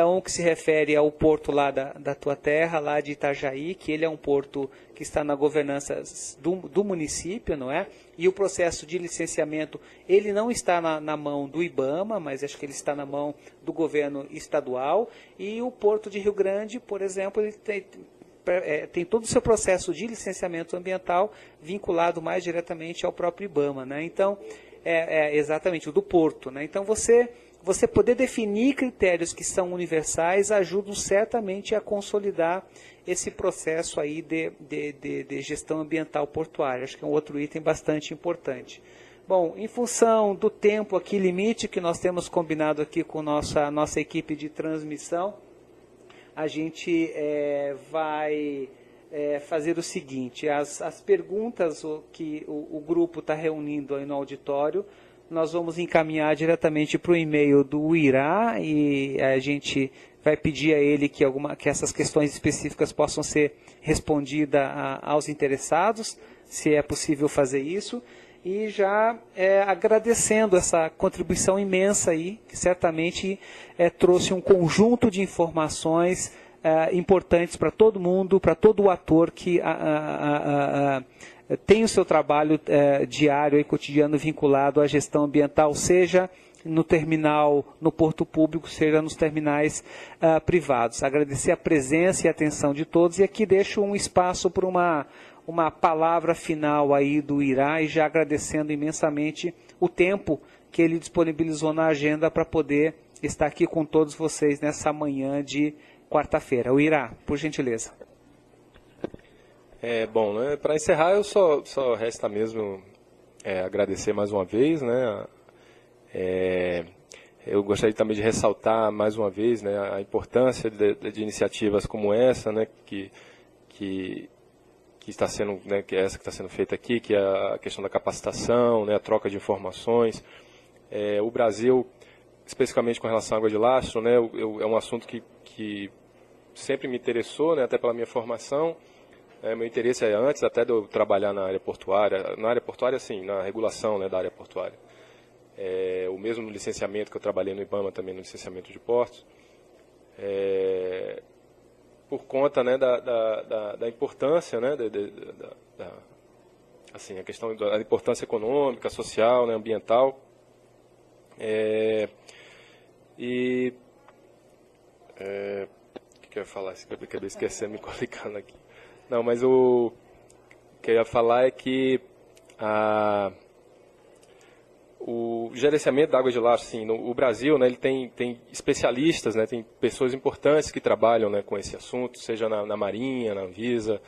[SPEAKER 1] um que se refere ao porto lá da tua terra, lá de Itajaí, que ele é um porto que está na governança do município, não é? E o processo de licenciamento, ele não está na mão do IBAMA, mas acho que ele está na mão do governo estadual. E o Porto de Rio Grande, por exemplo, ele tem todo o seu processo de licenciamento ambiental vinculado mais diretamente ao próprio IBAMA, né? Então, exatamente, o do Porto, né? Então, você poder definir critérios que são universais ajudam certamente a consolidar esse processo aí de gestão ambiental portuária. Acho que é um outro item bastante importante. Bom, em função do tempo aqui limite que nós temos combinado aqui com nossa equipe de transmissão, a gente vai fazer o seguinte, as perguntas que o grupo está reunindo aí no auditório, nós vamos encaminhar diretamente para o e-mail do Irá e a gente vai pedir a ele que essas questões específicas possam ser respondidas aos interessados, se é possível fazer isso, e já agradecendo essa contribuição imensa aí, que certamente trouxe um conjunto de informações importantes para todo mundo, para todo o ator que tem o seu trabalho diário e cotidiano vinculado à gestão ambiental, seja no terminal, no porto público, seja nos terminais privados. Agradecer a presença e a atenção de todos e aqui deixo um espaço para uma palavra final aí do Irá e já agradecendo imensamente o tempo que ele disponibilizou na agenda para poder estar aqui com todos vocês nessa manhã de quarta-feira. O Irá, por gentileza.
[SPEAKER 2] Bom, né, para encerrar, eu só resta mesmo agradecer mais uma vez, né, eu gostaria também de ressaltar mais uma vez, né, a importância de iniciativas como essa, né, que está sendo, né, que é essa que está sendo feita aqui, que é a questão da capacitação, né, a troca de informações. O Brasil, especificamente com relação à água de lastro, né, é um assunto que sempre me interessou, né, até pela minha formação. Meu interesse é antes até de eu trabalhar na área portuária, sim, na regulação, né, da área portuária. O mesmo no licenciamento que eu trabalhei no IBAMA, também no licenciamento de portos, por conta, né, da importância, né, assim, a questão da importância econômica, social, né, ambiental, o que eu ia falar? Acabei esquecendo, me complicando aqui. Não, mas o que eu ia falar é que o gerenciamento da água de lastro, assim, o Brasil, né, ele tem especialistas, né, tem pessoas importantes que trabalham, né, com esse assunto, seja na Marinha, na Anvisa.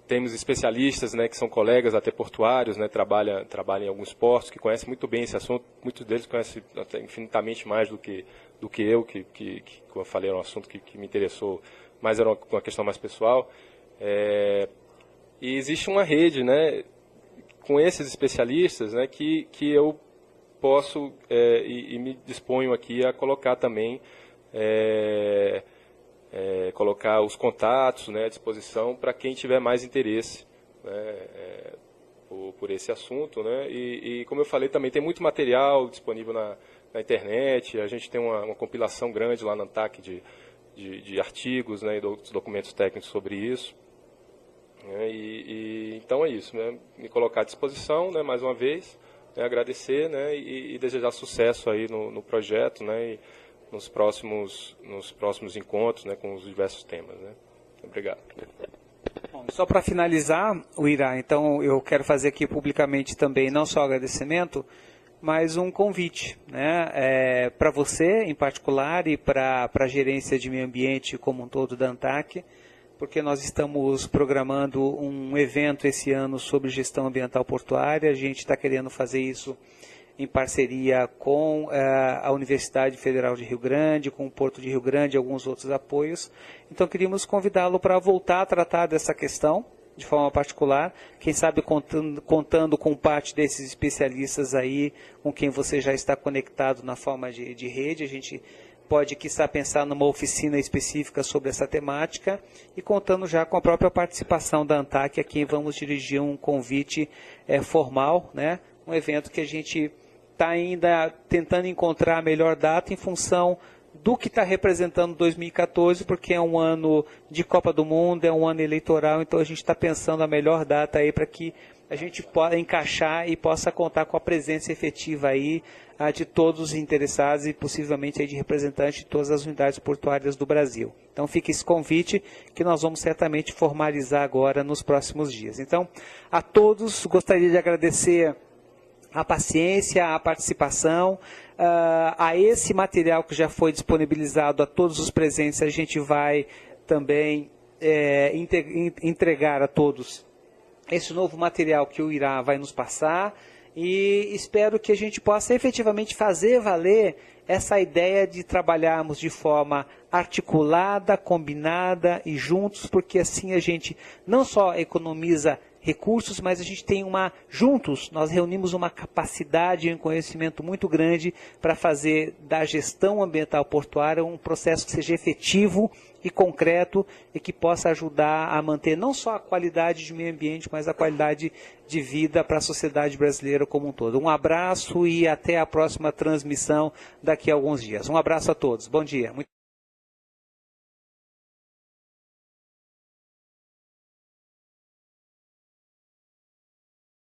[SPEAKER 2] Temos especialistas, né, que são colegas até portuários, né, trabalham em alguns portos, que conhecem muito bem esse assunto. Muitos deles conhecem até infinitamente mais do que eu, que como eu falei, era um assunto que me interessou, mas era uma questão mais pessoal. E existe uma rede, né, com esses especialistas, né, que eu posso e me disponho aqui a colocar também, colocar os contatos, né, à disposição para quem tiver mais interesse, né, por esse assunto, né, e como eu falei também tem muito material disponível na internet. A gente tem uma compilação grande lá na ANTAC de artigos, né, e documentos técnicos sobre isso. Então é isso, né, me colocar à disposição, né, mais uma vez, agradecer, né, e desejar sucesso aí no projeto, né, e nos próximos encontros, né, com os diversos temas, né. Obrigado.
[SPEAKER 1] Bom, só para finalizar, Uirá, então eu quero fazer aqui publicamente também não só agradecimento, mas um convite, né, para você em particular e para a gerência de meio ambiente como um todo da ANTAC, porque nós estamos programando um evento esse ano sobre gestão ambiental portuária. A gente está querendo fazer isso em parceria com a Universidade Federal de Rio Grande, com o Porto de Rio Grande e alguns outros apoios. Então queríamos convidá-lo para voltar a tratar dessa questão de forma particular, quem sabe contando com parte desses especialistas aí, com quem você já está conectado na forma de rede. A gente pode, quiçá, pensar numa oficina específica sobre essa temática e contando já com a própria participação da ANTAC, a quem vamos dirigir um convite formal, né? Um evento que a gente está ainda tentando encontrar a melhor data em função do que está representando 2014, porque é um ano de Copa do Mundo, é um ano eleitoral, então a gente está pensando a melhor data aí para que a gente possa encaixar e possa contar com a presença efetiva aí de todos os interessados e possivelmente aí de representantes de todas as unidades portuárias do Brasil. Então fica esse convite que nós vamos certamente formalizar agora nos próximos dias. Então, a todos, gostaria de agradecer a paciência, a participação, a esse material que já foi disponibilizado a todos os presentes, a gente vai também entregar a todos esse novo material que o Irá vai nos passar e espero que a gente possa efetivamente fazer valer essa ideia de trabalharmos de forma articulada, combinada e juntos, porque assim a gente não só economiza recursos, mas a gente tem juntos nós reunimos uma capacidade e um conhecimento muito grande para fazer da gestão ambiental portuária um processo que seja efetivo e concreto e que possa ajudar a manter não só a qualidade de meio ambiente, mas a qualidade de vida para a sociedade brasileira como um todo. Um abraço e até a próxima transmissão daqui a alguns dias. Um abraço a todos. Bom dia.